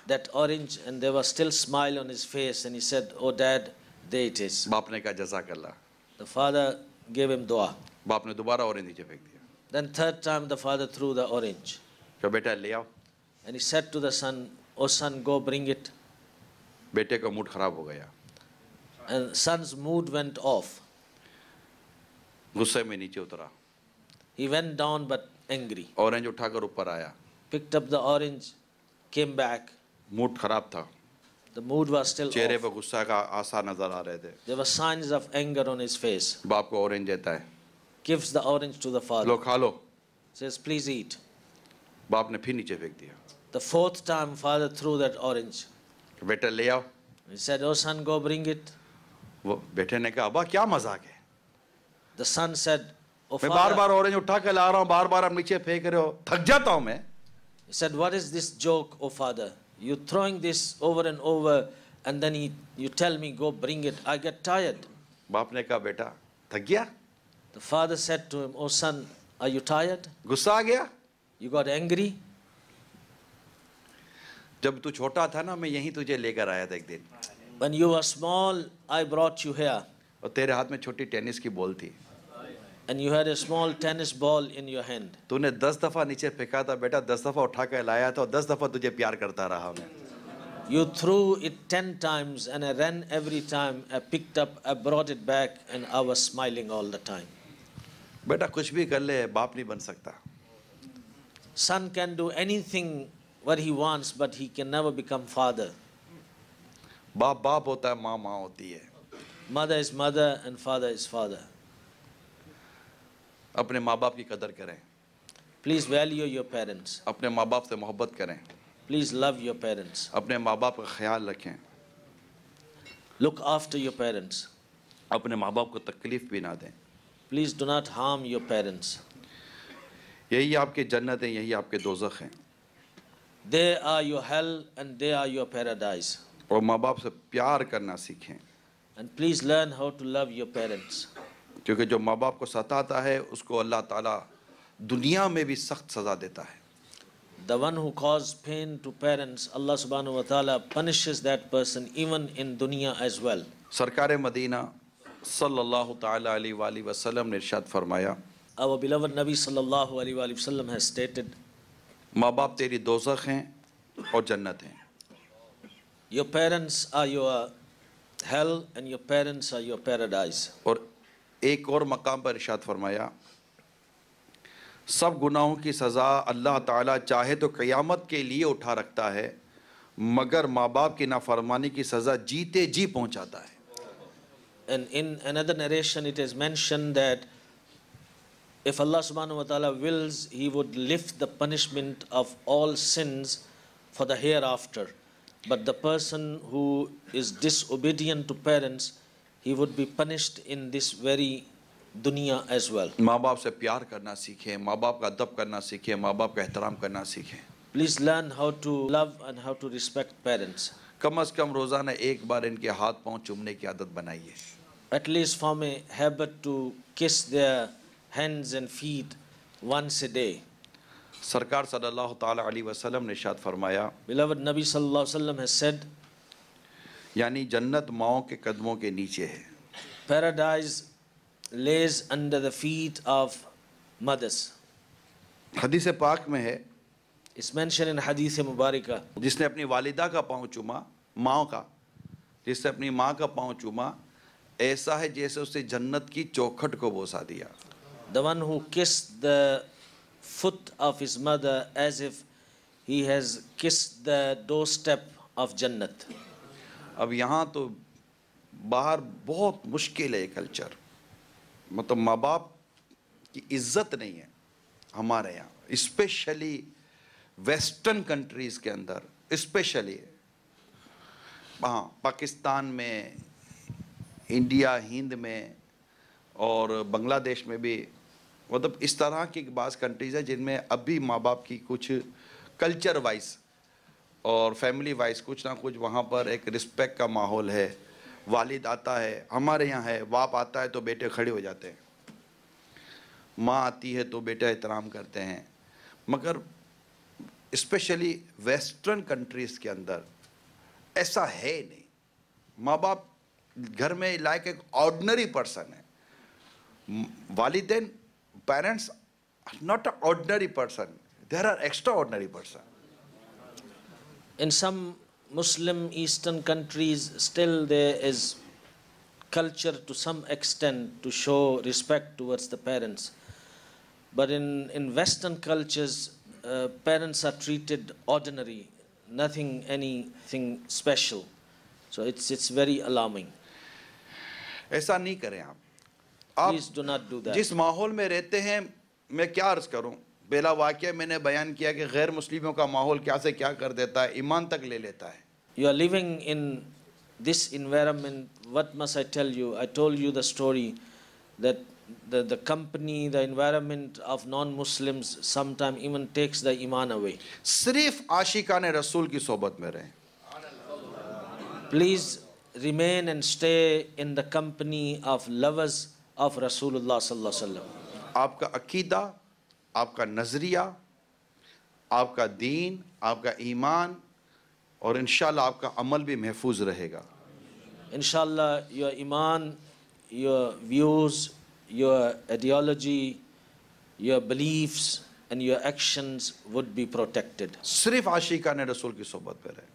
that orange and there was still smile on his face and he said, "Oh dad, there it is." बाप ने कहा जज़ाकल्लाह। The father gave him dua. बाप ने दोबारा orange नीचे फेंक दिया। Then third time the father threw the orange. कहा बेटा ले आओ। And he said to the son, "Oh son, go bring it." बेटे का मूड खराब हो गया, And son's mood went off. गुस्से में नीचे उतरा, He went down but angry. Orange उठाकर ऊपर आया, Picked up the orange, came back. Mood खराब था, The mood was still चेहरे off. पर गुस्सा का आसार नजर आ रहे थे। There were signs of anger on his face. बाप को ऑरेंज देता है, Gives the orange to the low father. खा लो। Says, "Please eat." बाप ने फिर नीचे फेंक दिया। The fourth time father threw that orange. बेटा ले आओ। He said, "Oh son, go bring it." वो बेटे ने कहा अब्बा क्या मजाक है, The son said, "Oh मैं बार father." बार ऑरेंज उठा के ला रहा हूँ, बार बार आप नीचे फेंक रहे हो, थक जाता हूँ मैं। He said, "What is this joke, oh father? You throwing this over and over and then you tell me go bring it. I get tired." बाप ने कहा बेटा थक गया, The father said to him, "Oh son, are you tired? गुस्सा आ गया। You got angry? जब तू छोटा था ना, मैं यहीं तुझे लेकर आया था एक दिन, When you were small, I brought you here और तेरे हाथ में छोटी टेनिस की बॉल थी, and you had a small tennis ball in your hand. तूने 10 दफा नीचे फेंका था बेटा, 10 दफा उठा कर लाया था और 10 दफा तुझे प्यार करता रहा मैं। You threw it 10 times and I ran every time. I picked up, I brought it back and I was smiling all the time." बेटा कुछ भी कर ले, बाप नहीं बन सकता। Son can do anything what he wants, but he can never become father. बाप बाप होता है, माँ माँ होती है। Mother is mother and father is father. अपने माँ बाप की कदर करें, Please value your parents. अपने माँ बाप से मोहब्बत करें, Please love your parents. अपने माँ बाप का ख्याल रखें, Look after your parents. अपने माँ बाप को तकलीफ भी ना दें। Please do not harm your parents. यही आपके जन्नत है, यही आपके दोज़ख हैं। They are your hell and they are your paradise. और माँ बाप से प्यार करना सीखें, And please learn how to love your parents. क्योंकि जो माँ बाप को सताता है उसको अल्लाह ताला दुनिया में भी सख्त सज़ा देता है। The one who causes pain to parents, Allah subhanahu wa ta'ala punishes that person even in dunya as well. सरकार मदीना सल्लल्लाहु ताला अलैहि वसल्लम ने इरशाद फरमाया, Our beloved Nabi sallallahu alaihi wasallam has stated, माँ बाप तेरी दोज़ख हैं और जन्नत हैं। your parents are your hell and your parents are your paradise. और एक और मकाम पर इरशाद फरमाया, सब गुनाहों की सज़ा अल्लाह ताला चाहे तो क़यामत के लिए उठा रखता है, मगर माँ बाप की नाफरमानी की सज़ा जीते जी पहुँचाता है। And in another narration it is mentioned that if Allah subhanahu wa ta'ala wills, He would lift the punishment of all sins for the hereafter. But the person who is disobedient to parents, he would be punished in this very dunya as well. माँ बाप से प्यार करना सीखें, माँ बाप का अदब करना सीखें, माँ बाप का एहतराम करना सीखें। Please learn how to love and how to respect parents. कम अज़ कम रोज़ाना एक बार इनके हाथ पाँव चूमने की आदत बनाइए। At least form a habit to kiss their hands and feet once a day. सरकार सल्लल्लाहु ताला अलैहि वसल्लम ने इरशाद फरमाया, Beloved Nabi sallallahu alaihi wasallam has said, यानी जन्नत माओं के कदमों के नीचे है। paradise lays under the feet of mothers. हदीस पाक में है, It's mentioned in Hadith Mubarakah. जिसने अपनी वालिदा का पाँव चूमा, माँ का, जिसने अपनी माँ का पाँव चूमा, ऐसा है जैसे उसे जन्नत की चौखट को बोसा दिया। The one who kissed the foot of his mother as if he has kissed the doorstep of Jannat. अब यहाँ तो बाहर बहुत मुश्किल है ये कल्चर, मतलब माँ बाप की इज्जत नहीं है हमारे यहाँ, स्पेशली वेस्टर्न कंट्रीज़ के अंदर, स्पेशली हाँ पाकिस्तान में, इंडिया, हिंद में और बांग्लादेश में भी, मतलब इस तरह की बाज़ कंट्रीज़ है जिनमें अभी माँ बाप की कुछ कल्चर वाइज और फैमिली वाइज कुछ ना कुछ वहाँ पर एक रिस्पेक्ट का माहौल है। वालिद आता है, हमारे यहाँ है, बाप आता है तो बेटे खड़े हो जाते हैं, माँ आती है तो बेटा एहतराम करते हैं। मगर स्पेशली वेस्टर्न कंट्रीज़ के अंदर ऐसा है नहीं। माँ बाप घर में लाइक एक ऑर्डिनरी पर्सन है। वालिदैन, parents not a ordinary person, there are extra ordinary person. In some Muslim Eastern countries, still there is culture to some extent to show respect towards the parents. But in Western cultures, parents are treated ordinary, anything special. So it's very alarming. ऐसा नहीं करें आप। Please do not do that. जिस माहौल में रहते हैं, मैं क्या अर्ज़ करूं, बेला वाक़या मैंने बयान किया कि गैर मुस्लिमों का माहौल क्या से क्या कर देता है, ईमान तक ले लेता है। You are living in this environment, what must I tell you? I told you the story that the company, the environment of non-Muslims sometimes even takes the iman away. सिर्फ आशिकाने रसूल की सोबत में रहें। Please remain and stay in the company of lovers of Rasulullah sallallahu alaihi wasallam. आपका अकीदा, आपका नज़रिया, आपका दीन, आपका ईमान और इंशाल्लाह आपका अमल भी महफूज रहेगा। Inshallah, your iman, your views, your ideology, your beliefs and your actions would be protected. सिर्फ आशिकाने रसूल की सोबत में रहें,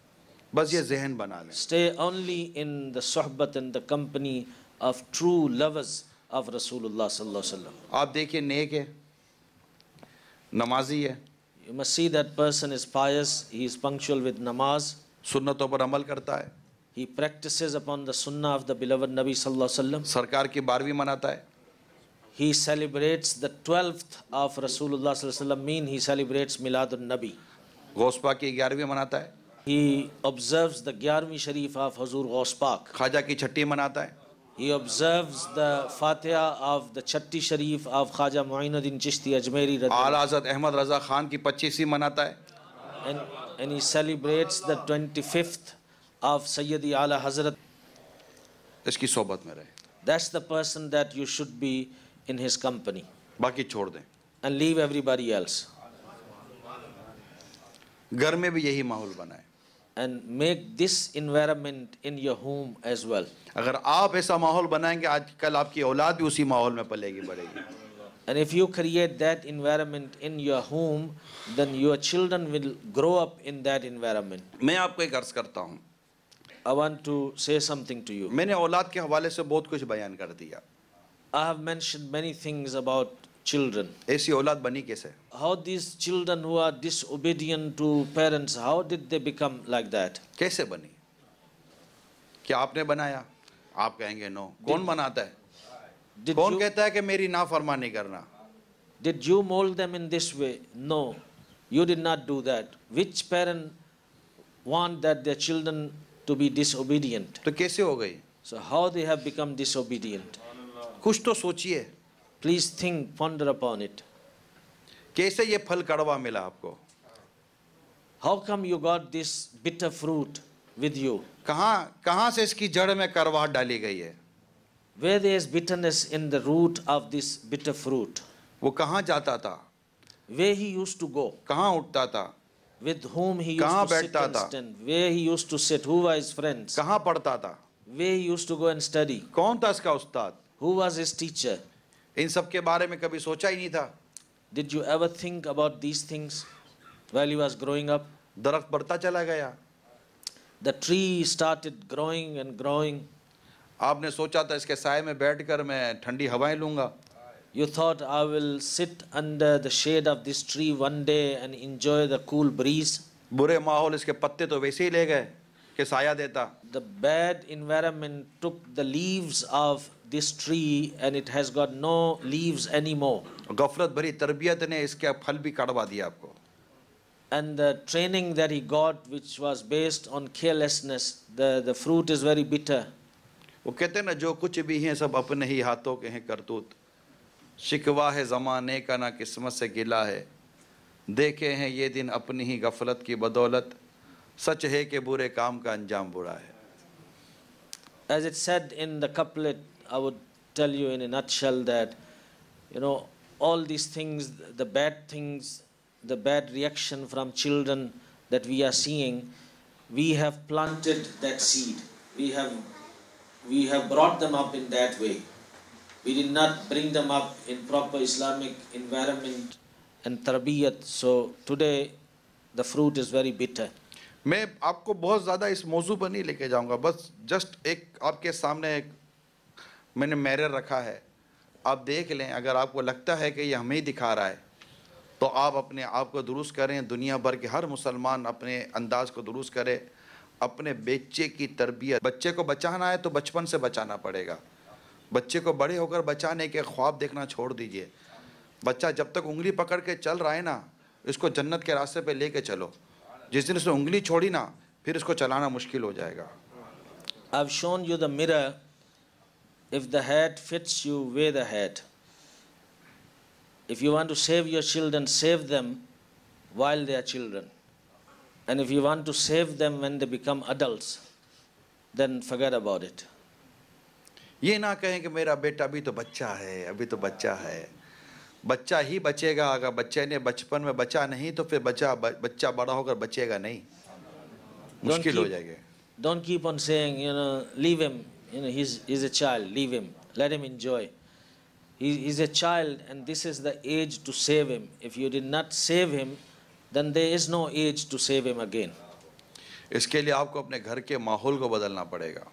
बस ये जहन बना लें। Stay only in the sohbat and the company of true lovers of Rasulullah sallallahu alaihi wasallam. आप देखिए, नेक है, नमाजी है, You must see that person is pious, he is punctual with namaz, सुन्नतों पर अमल करता है, he practices upon the sunnah of the beloved Nabi sallallahu alaihi wasallam. सरकार की 12वीं मनाता है, He celebrates the 12th of Rasulullah sallallahu alaihi wasallam, mean he celebrates Miladun Nabi. गौसपा की 11वीं मनाता है, He observes the 11वीं Sharif of Hazur Ghaus Pak. Khwaja की 6ठी मनाता है, He observes the Fatiha of the Chatti Sharif of Khaja Muinuddin Chishti Ajmeri आला हज़रत अहमद रज़ा खान की 25वीं मनाता है, and he celebrates the 25th of Sayyidi Ala Hazrat. इसकी सोबत में रहे, That's the person that you should be in his company बाकी छोड़ दें। and leave everybody else. घर में भी यही माहौल बनाए। And make this environment in your home as well. अगर आप ऐसा माहौल बनाएंगे, आजकल आपकी औलाद भी उसी माहौल में पलेगी बढ़ेगी। And if you create that environment in your home, then your children will grow up in that environment. मैं आपको एक अर्ज़ करता हूँ, I want to say something to you. मैंने औलाद के हवाले से बहुत कुछ बयान कर दिया। I have mentioned many things about children. ऐसी औलाद बनी कैसे? How these children who are disobedient to parents, how did they become like that? कैसे बनी? क्या आपने बनाया? आप कहेंगे नो। कौन बनाता है? कौन कहता है कि मेरी नाफरमानी करना? Did you mold them in this way? No, you did not do that. Which parent want that their children to be disobedient? तो कैसे हो गई? So how they have become disobedient? कुछ तो सोचिए, Please think, ponder upon it. कैसे ये फल कड़वा मिला आपको? How come you got this bitter fruit with you? कहाँ से इसकी जड़ में करवाहट डाली गई है? Where there is bitterness in the root of this bitter fruit? वो कहाँ जाता था? Where he used to go? कहाँ उठता था? With whom he used कहाँ to sit बैठता and था? stand? Where he used to sit? Who were his friends? कहाँ पढ़ता था? Where he used to go and study? कौन था इसका उस्ताद? Who was his teacher? इन सब के बारे में कभी सोचा ही नहीं था। Did you ever think about these things while he was growing up? दरख्त बढ़ता चला गया। The tree started growing and growing. आपने सोचा था इसके साए में बैठकर मैं ठंडी हवाएं लूंगा। You thought, I will sit under the shade of this tree one day and enjoy the cool breeze. बुरे माहौल इसके पत्ते तो वैसे ही ले गए कि साया देता। The bad environment took the leaves of this tree and it has got no leaves anymore. गफलत भरी तरबियत ने इसके फल भी कड़वा दिया आपको। And the training that he got, which was based on carelessness, the fruit is very bitter. वो कहते हैं ना, जो कुछ भी हैं सब अपने ही हाथों के हैं करतूत, शिकवा है ज़माने का ना किस्मत से गिला है, देखे हैं ये दिन अपनी ही गफलत की बदौलत, सच है कि बुरे काम का अंजाम बुरा है. As it said in the couplet, I would tell you in a nutshell that, all these things, the bad things, the bad reaction from children that we are seeing, we have planted that seed. We have brought them up in that way. We did not bring them up in proper Islamic environment and tarbiyat. So today the fruit is very bitter. मैं आपको बहुत ज़्यादा इस मौजू पर नहीं लेके जाऊंगा, बस जस्ट एक आपके सामने एक मैंने मिरर रखा है, आप देख लें. अगर आपको लगता है कि ये हमें ही दिखा रहा है तो आप अपने आप को दुरुस्त करें. दुनिया भर के हर मुसलमान अपने अंदाज को दुरुस्त करे. अपने बच्चे की तरबियत, बच्चे को बचाना है तो बचपन से बचाना पड़ेगा. बच्चे को बड़े होकर बचाने के ख्वाब देखना छोड़ दीजिए. बच्चा जब तक उंगली पकड़ के चल रहा है ना, इसको जन्नत के रास्ते पे लेके चलो. जिस दिन उसने उंगली छोड़ी ना, फिर इसको चलाना मुश्किल हो जाएगा. I've shown you the mirror. If the hat fits you, wear the hat. If you want to save your children, save them while they are children. And if you want to save them when they become adults, then forget about it. ये ना कहें कि मेरा बेटा अभी तो बच्चा है, अभी तो बच्चा है. बच्चा ही बचेगा. अगर बच्चे ने बचपन में बचा नहीं तो फिर बच्चा बड़ा होकर बचेगा नहीं, मुश्किल हो जाएगा. Don't keep on saying, leave him, he's a child, leave him, let him enjoy. He's a child and this is the age to save him. If you did not save him, then there is no age to save him again. इसके लिए आपको अपने घर के माहौल को बदलना पड़ेगा.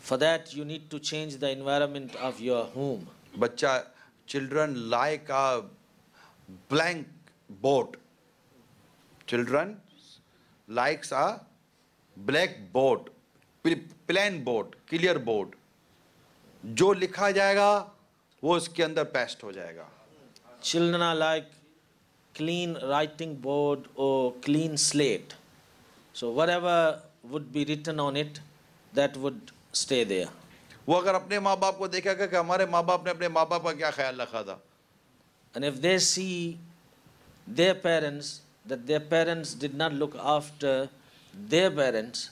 For that you need to change the environment of your home. बच्चा, children like a blank board. Children likes a black board, plain board, clear board. जो लिखा जाएगा वो इसके अंदर पेस्ट हो जाएगा. Children are like clean writing board or clean slate. So whatever would be written on it, that would stay there. वो अगर अपने माँ बाप को देखेगा कि हमारे माँ बाप ने अपने माँ बाप का क्या ख्याल रखा था, And if they see their parents, that their parents did not look after their parents,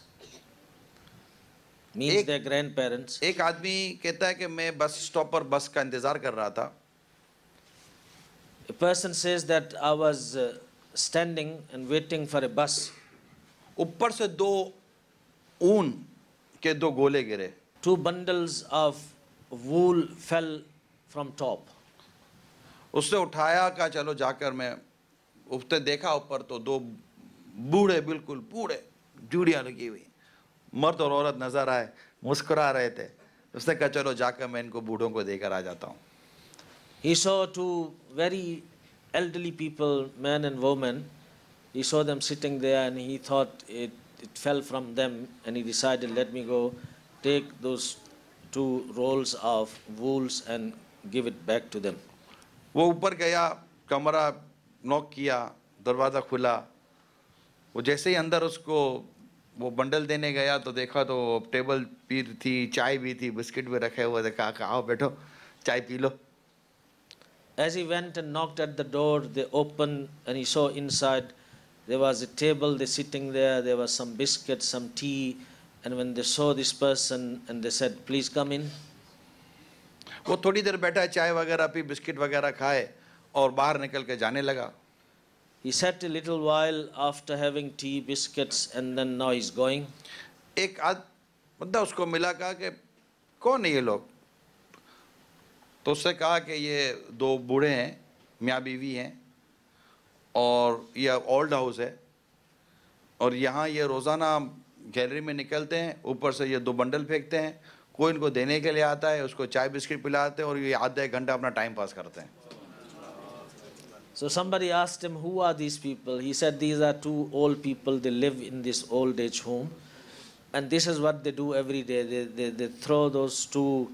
means their grandparents. एक आदमी कहता है कि मैं बस स्टॉप पर बस का इंतजार कर रहा था. A person says that I was standing and waiting for a bus. ऊपर से दो ऊन के दो गोले गिरे. 2 bundles of wool fell from top. उसने उठाया का चलो जाकर मैं, उसने देखा ऊपर तो 2 बूढ़े, बिल्कुल बूढ़े, जूड़ियाँ लगी हुई मर्द और औरत नजर आए, मुस्कुरा रहे थे. उसने कहा चलो जाकर मैं इनको बूढ़ों को देकर आ जाता हूँ. He saw 2 very elderly people, man and woman. He saw them sitting there and he thought it fell from them, and he decided, let me go take those 2 rolls of wools and give it back to them. वो ऊपर गया, कमरा knock किया, दरवाज़ा खुला. वो जैसे ही अंदर उसको वो बंडल देने गया तो देखा तो टेबल भी थी, चाय भी थी, बिस्किट भी रखे हुए थे. कहा आओ बैठो, चाय P low. As he went and knocked at the door, they opened and he saw inside there was a table, they sitting there, there was some biscuits, some tea, and when they saw this person and they said, please come in. वो थोड़ी देर बैठा, चाय वगैरह P, biscuit वगैरह खाए और बाहर निकल के जाने लगा. He sat a little while after having tea, biscuits, and then now he's going. एक बंदा उसको मिला, कहा कि कौन है ये लोग. तो उससे कहा कि ये 2 बूढ़े हैं, मियाँ बीवी हैं, और ये ओल्ड हाउस है, और यहाँ ये रोज़ाना गैलरी में निकलते हैं, ऊपर से ये 2 बंडल फेंकते हैं. कोई इनको देने के लिए आता है, उसको चाय बिस्किट पिलाते हैं और ये आधा 1 घंटा अपना टाइम पास करते हैं. So somebody asked him, who are these people? He said, these are 2 old people, they live in this old age home, and this is what they do every day. They throw those 2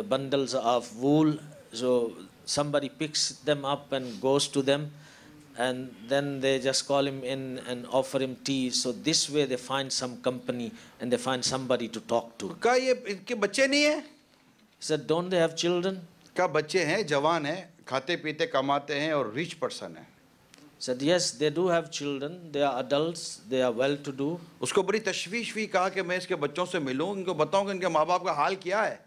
bundles of wool, so somebody picks them up and goes to them, and then they just call him in and offer him tea. So this way they find some company and they find somebody to talk to. कहा ये इनके बच्चे नहीं है? He said, don't they have children? कहा बच्चे हैं, जवान हैं, खाते पीते कमाते हैं और रिच पर्सन है. He said, yes, they do have children. They are adults. They are well to do. उसको बड़ी तशवीश हुई, कहा कि मैं इसके बच्चों से मिलूं, इनको बताऊं कि इनके माँ बाप का हाल क्या है.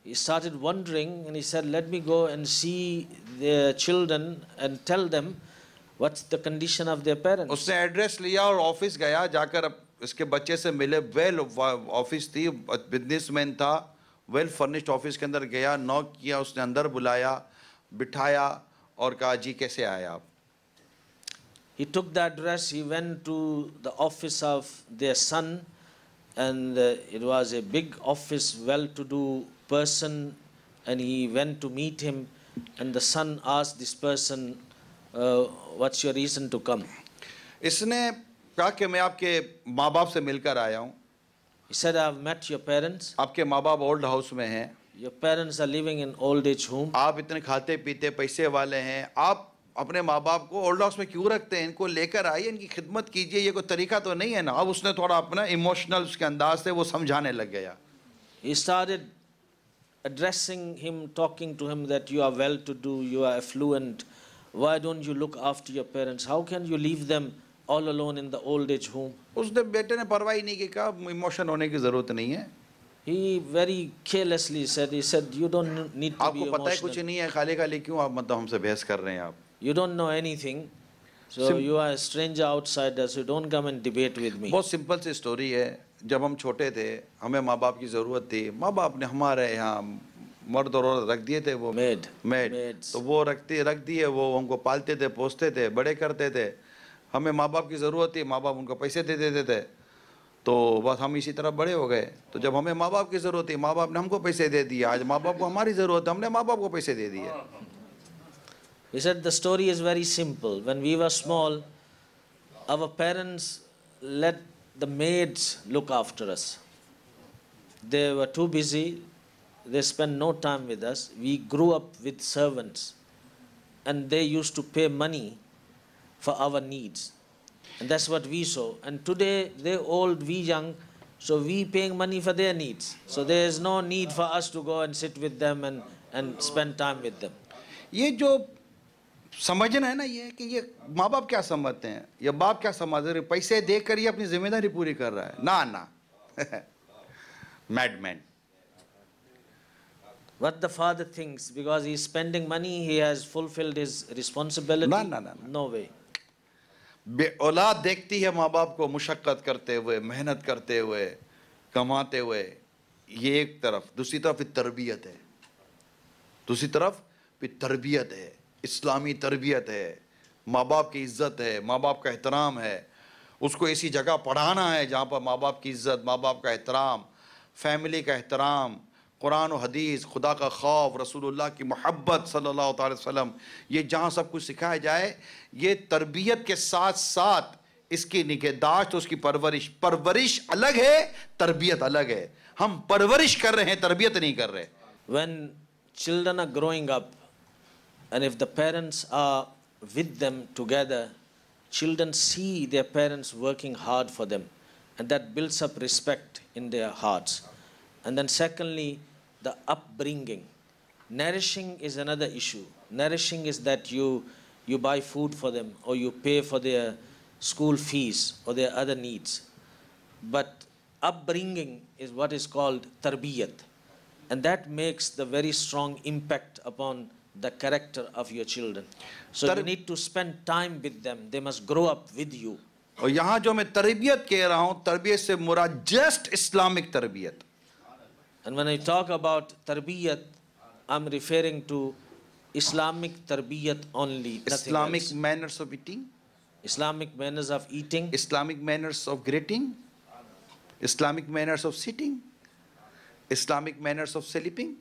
He started wondering and he said, let me go and see their children and tell them what's the condition of their parents. उसने एड्रेस लिया और ऑफिस गया, जाकर अब इसके बच्चे से मिले. वेल ऑफिस थी, बिजनेसमैन था, वेल फर्निश्ड ऑफिस के अंदर गया, नॉक किया, उसने अंदर बुलाया, बिठाया और कहा जी कैसे आए आप. He took the address, he went to the office of their son, and it was a big office, well-to-do person, and he went to meet him, and the son asked this person, what's your reason to come? इसने कहा कि मैं आपके माँ बाप से मिलकर आया हूँ. He said, I've met your parents. आपके माँ बाप ओल्ड हाउस में हैं. Your parents are living in old age home. आप इतने खाते पीते पैसे वाले हैं, आप अपने माँ बाप को ओल्ड हाउस में क्यों रखते हैं? इनको लेकर आइए, इनकी खिदमत कीजिए, ये कोई तरीका तो नहीं है ना. अब उसने थोड़ा अपना इमोशनल उसके अंदाज से वो समझाने लग गया. He started addressing him, talking to him that you are well-to-do, you are affluent. Why don't you look after your parents? How can you leave them all alone in the old age home? उसने बेटे ने परवाह ही नहीं की, कहा emotion होने की जरूरत नहीं है. He very carelessly said, you don't need to be आपको पता है कुछ emotional. नहीं है, खाली खाली क्यों आप मतलब हमसे बहस कर रहे हैं आप. You don't know anything. So you are a stranger outsider, so don't come and debate with me. बहुत सिंपल सी स्टोरी है. जब हम छोटे थे, हमें माँ बाप की ज़रूरत थी. माँ बाप ने हमारे यहाँ मर्द और औरत रख दिए थे, वो Maid. Made, Maids. तो वो रख दिए, वो हमको पालते थे, पोसते थे, बड़े करते थे. हमें माँ बाप की ज़रूरत थी, माँ बाप उनको पैसे दे देते थे, तो बस हम इसी तरह बड़े हो गए. तो जब हमें माँ बाप की ज़रूरत थी, माँ बाप ने हमको पैसे दे दिए. आज माँ बाप को हमारी ज़रूरत है, हमने माँ बाप को पैसे दे दिए. He said the story is very simple. When we were small, our parents let the maids look after us. They were too busy. They spent no time with us. We grew up with servants, and they used to pay money for our needs. And that's what we saw. And today, they old, we young, so we paying money for their needs. So there is no need for us to go and sit with them and spend time with them. ये जो समझना है ना, ये है कि ये माँ बाप क्या समझते हैं, ये बाप क्या समझ रहे, पैसे देकर ये अपनी जिम्मेदारी पूरी कर रहा है. ना ना madman. What the father thinks, because he is spending money, he has fulfilled his responsibility. No. No way. औलाद देखती है माँ बाप को मुशक्कत करते हुए, मेहनत करते हुए, कमाते हुए. ये एक तरफ. दूसरी तरफ फिर तरबियत है. दूसरी तरफ फिर तरबियत है, इस्लामी तरबियत है, माँ बाप की इज़्ज़त है, माँ बाप का एहतराम है. उसको ऐसी जगह पढ़ाना है जहाँ पर माँ बाप की इज़्ज़त, माँ बाप का एहतराम, फैमिली का एहतराम, कुरान और हदीस, खुदा का खौफ, रसूलुल्लाह की मोहब्बत सल्लल्लाहु अलैहि वसल्लम, ये जहाँ सब कुछ सिखाया जाए. ये तरबियत के साथ साथ इसकी निगहदाश्त, उसकी परवरिश अलग है, तरबियत अलग है. हम परवरिश कर रहे हैं, तरबियत नहीं कर रहे. When children are growing up, and if the parents are with them together, children see their parents working hard for them, and that builds up respect in their hearts. And then secondly, the upbringing. Nourishing is another issue. Nourishing is that you buy food for them, or you pay for their school fees or their other needs. But upbringing is what is called tarbiyat, and that makes the very strong impact upon the character of your children. So you need to spend time with them. They must grow up with you. और यहाँ जो मैं तरबियत कह रहा हूँ, तरबियत से मुराद जस्ट इस्लामिक तरबियत. And when I talk about tarbiyat, I'm referring to Islamic tarbiyat only, nothing Islamic else. manners of eating, Islamic manners of eating, Islamic manners of greeting, Islamic manners of sitting, Islamic manners of sleeping,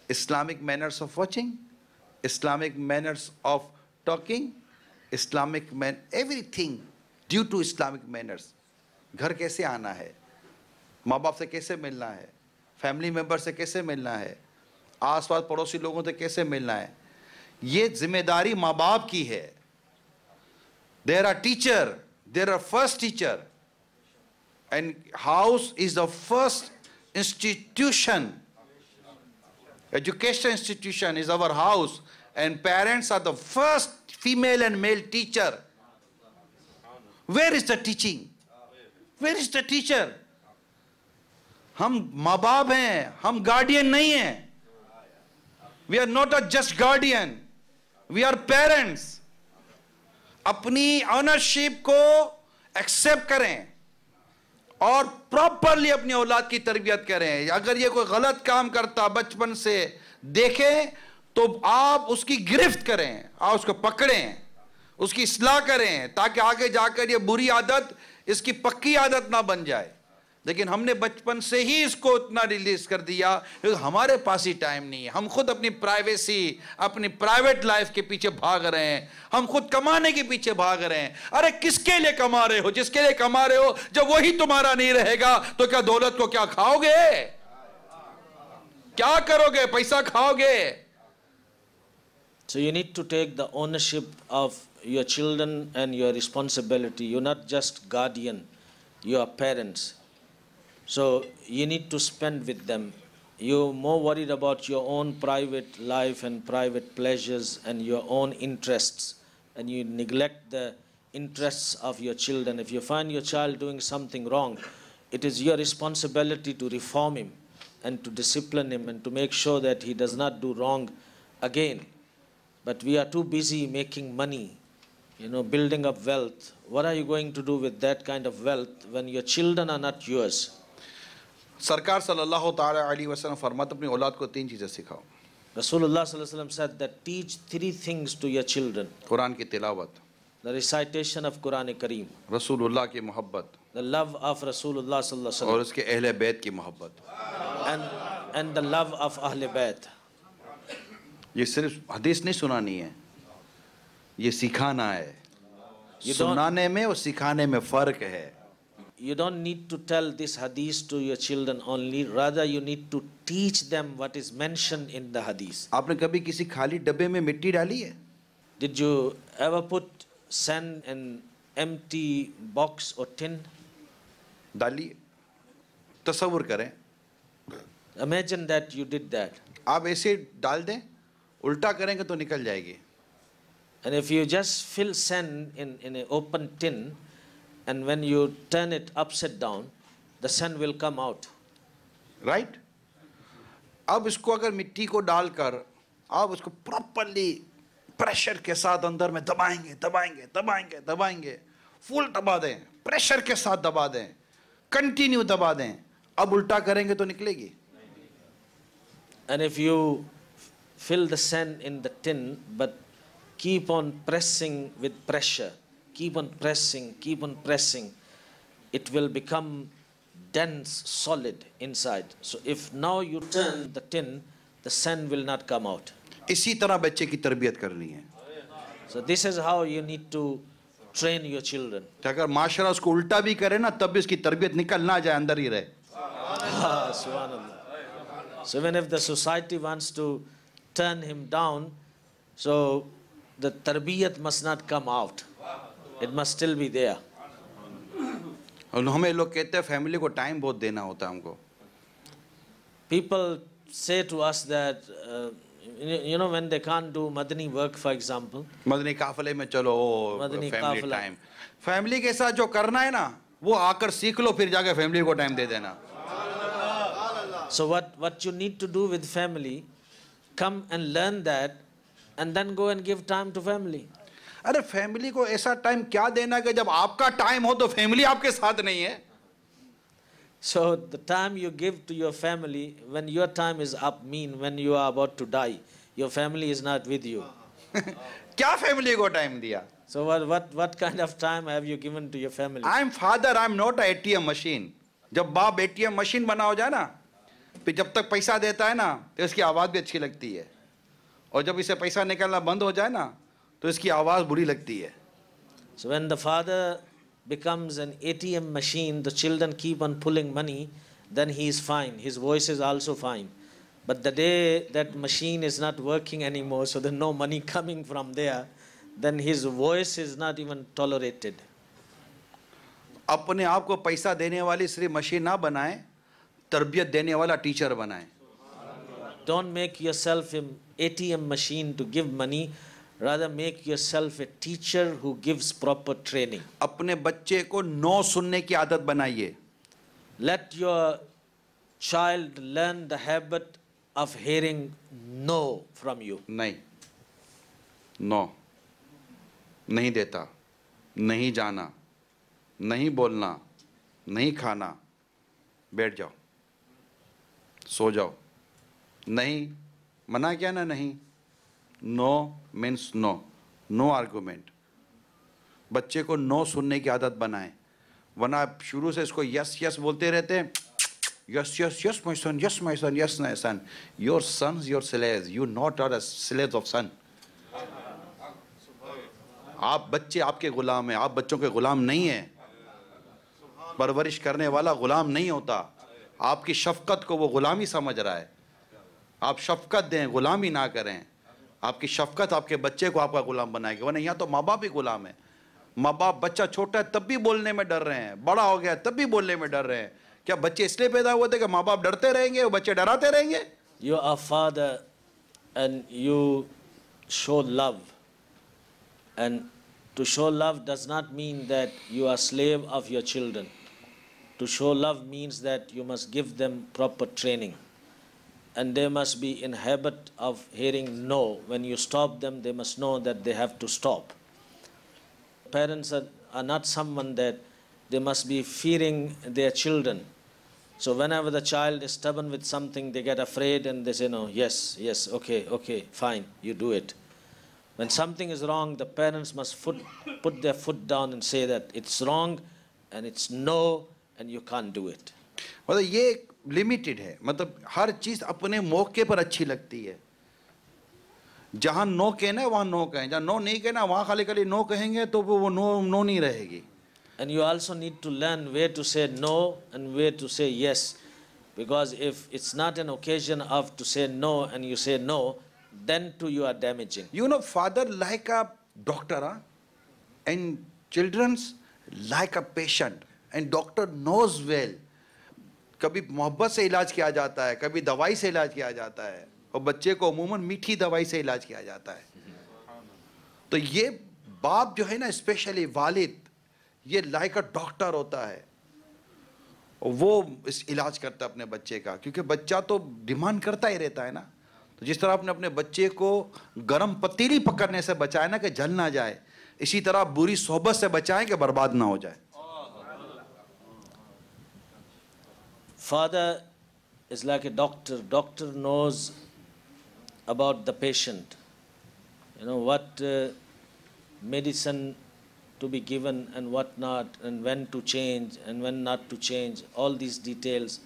Islamic manners of watching, Islamic manners of talking, everything due to Islamic manners. घर कैसे आना है, माँ बाप से कैसे मिलना है, फैमिली मेंबर से कैसे मिलना है, आसपास पड़ोसी लोगों से कैसे मिलना है, ये जिम्मेदारी माँ बाप की है. There are teacher, there are first teacher, and house is the first institution. Education institution is our house, and parents are the first female and male teacher. Where is the teaching? Where is the teacher? हम माँ बाप हैं, हम guardian नहीं हैं. We are not a just guardian. We are parents. अपनी ownership को accept करें और प्रॉपरली अपनी औलाद की तरबियत करें. अगर ये कोई गलत काम करता बचपन से देखें तो आप उसकी गिरफ्त करें, आप उसको पकड़ें, उसकी इस्लाह करें, ताकि आगे जाकर ये बुरी आदत इसकी पक्की आदत ना बन जाए. लेकिन हमने बचपन से ही इसको इतना रिलीज कर दिया क्योंकि हमारे पास ही टाइम नहीं है. हम खुद अपनी प्राइवेसी, अपनी प्राइवेट लाइफ के पीछे भाग रहे हैं. हम खुद कमाने के पीछे भाग रहे हैं. अरे किसके लिए कमा रहे हो? जिसके लिए कमा रहे हो, जब वही तुम्हारा नहीं रहेगा तो क्या दौलत को क्या खाओगे? क्या करोगे? पैसा खाओगे? So you need to take the ownership of your children and your responsibility. You're not just guardian, you are parents. So you need to spend with them. You're more worried about your own private life and private pleasures and your own interests, and you neglect the interests of your children. If you find your child doing something wrong, it is your responsibility to reform him and to discipline him and to make sure that he does not do wrong again. But we are too busy making money, building up wealth. What are you going to do with that kind of wealth when your children are not yours? सरकार सल्लल्लाहु ताला अलैहि वसल्लम फरमाते अपनी औलाद को 3 चीजें सिखाओ. Rasulullah sallallahu alaihi wasallam said that teach 3 things to your children. Quran की तिलावत, The recitation of Quran Kareem, रसूलुल्लाह की मोहब्बत the love of Rasulullah sallallahu alaihi और wasallam, उसके अहले बैत की मोहब्बत. and the love of Ahl Bayt. ये सिर्फ हदीस नहीं सुनानी है, ये सिखाना है. You don't- सुनाने में और सिखाने में फर्क है. You don't need to tell this hadith to your children only, rather you need to teach them what is mentioned in the hadith. आपने कभी किसी खाली डब्बे में मिट्टी डाली है? Did you ever put sand in empty box or tin? डाली. तसव्वुर करें, Imagine that you did that. आप ऐसे डाल दें, उल्टा करेंगे तो निकल जाएगी. And if you just fill sand in an open tin, and when you turn it upside down, the sand will come out. Right. अब इसको अगर मिट्टी को डालकर आप उसको प्रॉपरली प्रेशर के साथ अंदर में दबाएंगे दबाएंगे दबाएंगे दबाएंगे, फुल दबा दें, प्रेशर के साथ दबा दें, कंटिन्यू दबा दें, अब उल्टा करेंगे तो निकलेगी. And if you fill the sand in the tin, but keep on pressing with pressure, keep on pressing, it will become dense, solid inside. So if now you turn the tin, the sand will not come out. इसी तरह बच्चे की तरबियत करनी है. So this is how you need to train your children. कि अगर माशरा उसको उल्टा भी करे ना, तब भी उसकी तरबियत निकल ना जाए, अंदर ही रहे. Subhanallah. So even if the society wants to turn him down, so the tarbiyat must not come out. It must still be there. और हमें लोग कहते हैं फैमिली को टाइम बहुत देना होता है हमको. People say to us that, when they can't do Madani work, for example, Madani काफले में चलो, मदनी फैमिली काफला. टाइम. फैमिली के साथ जो करना है ना, वो आकर सीख लो, फिर जाकर फैमिली को टाइम दे देना. so what you need to do with family, come and learn that, and then go and give time to family. अरे फैमिली को ऐसा टाइम क्या देना कि जब आपका टाइम हो तो फैमिली आपके साथ नहीं है. So the time you give to your family, when your time is up, when you are about to die, your family is not with you. क्या फैमिली को टाइम दिया? So what kind of time have you given to your family? I am father, I am not a ATM machine. जब बाप ATM machine बना हो जाए ना, फिर जब तक पैसा देता है ना तो इसकी आवाज़ भी अच्छी लगती है, और जब इसे पैसा निकलना बंद हो जाए ना तो इसकी आवाज़ बुरी लगती है. So when the father becomes an ATM machine, the children keep on pulling money, then he is fine. His voice is also fine. But the day that machine is not working anymore, so there's no money coming from there, then his voice is not even tolerated. अपने आप को पैसा देने वाली सिर्फ machine ना बनाएं, तरबियत देने वाला टीचर बनाएं. Don't make yourself an ATM machine to give money. Rather make yourself a teacher who gives proper training. अपने बच्चे को नो सुनने की आदत बनाइए. Let your child learn the habit of hearing no from you. नहीं, no नहीं देता, नहीं जाना, नहीं बोलना, नहीं खाना, बैठ जाओ, सो जाओ. नहीं, मना किया ना, नहीं. No means no, no argument. बच्चे को नो सुनने की आदत बनाएं, वरना आप शुरू से इसको यस यस बोलते रहते हैं. Yes yes yes my son, yes my son, yes my son. Your sons your slaves, you not are slaves of son. आप बच्चे आपके गुलाम हैं, आप बच्चों के गुलाम नहीं हैं. परवरिश करने वाला गुलाम नहीं होता. आपकी शफकत को वो गुलामी समझ रहा है. आप शफकत दें, गुलामी ना करें. आपकी शफकत आपके बच्चे को आपका गुलाम बनाएगी. वरना यहाँ तो माँ बाप ही गुलाम है. माँ बाप, बच्चा छोटा है तब भी बोलने में डर रहे हैं, बड़ा हो गया तब भी बोलने में डर रहे हैं. क्या बच्चे इसलिए पैदा हुए थे कि माँ बाप डरते रहेंगे, वो बच्चे डराते रहेंगे? You are father and you show love. And to show love does not mean that you are slave of your children. To show love means that you must give them proper training. And they must be in habit of hearing no. When you stop them, they must know that they have to stop. Parents are not someone that they must be fearing their children. So whenever the child is stubborn with something, they get afraid and they say, no, yes, yes, okay, fine, you do it. When something is wrong, the parents must put their foot down and say that it's wrong and it's no and you can't do it. मतलब ये limited है. मतलब हर चीज़ अपने मौके पर अच्छी लगती है. जहाँ नो कहना है वहाँ नो कहें, जहाँ नो नहीं कहना वहाँ खाली नो कहेंगे तो वो नो नहीं रहेगी. And you also need to learn where to say no and where to say yes. Because if it's not an occasion of to say no and you say no, then too you are damaging. You know, father like a doctor, huh? And children's like a patient. And doctor knows well. कभी मोहब्बत से इलाज किया जाता है, कभी दवाई से इलाज किया जाता है, और बच्चे को अमूमन मीठी दवाई से इलाज किया जाता है. तो ये बाप जो है ना, स्पेशली वालिद, ये लाइक अ डॉक्टर होता है. और वो इस इलाज करता है अपने बच्चे का, क्योंकि बच्चा तो डिमांड करता ही रहता है ना. तो जिस तरह आपने अपने बच्चे को गर्म पतीली पकड़ने से बचाए ना कि जल ना जाए, इसी तरह बुरी सोहबत से बचाएं कि बर्बाद ना हो जाए. Father is like a doctor. Doctor knows about the patient. You know what medicine to be given and what not, and when to change and when not to change. All these details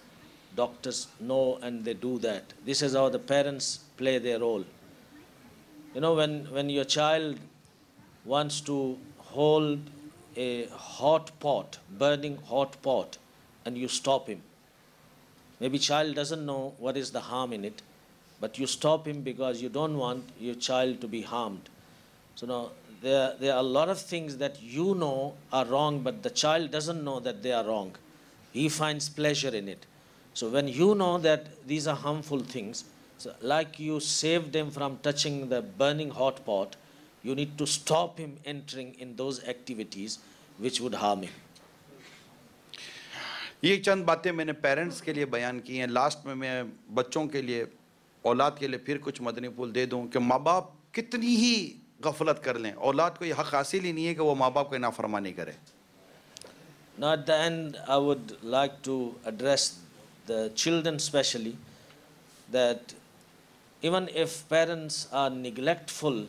doctors know and they do that. This is how the parents play their role. You know, when your child wants to hold a hot pot, burning hot pot, and you stop him. Maybe child doesn't know what is the harm in it, but you stop him because you don't want your child to be harmed. So now there are a lot of things that you know are wrong, but the child doesn't know that they are wrong. He finds pleasure in it. So when you know that these are harmful things, so like you saved him from touching the burning hot pot, you need to stop him entering in those activities which would harm him. ये चंद बातें मैंने parents के लिए बयान की हैं. Last में मैं बच्चों के लिए, औलाद के लिए फिर कुछ मदनी फूल दे दूं कि माँ बाप कितनी ही गफलत कर लें, औलाद को ये हक हासिल ही नहीं है कि वो माँ बाप की नाफरमानी करे. Now at the end, I would like to address the children specially, that even if parents are neglectful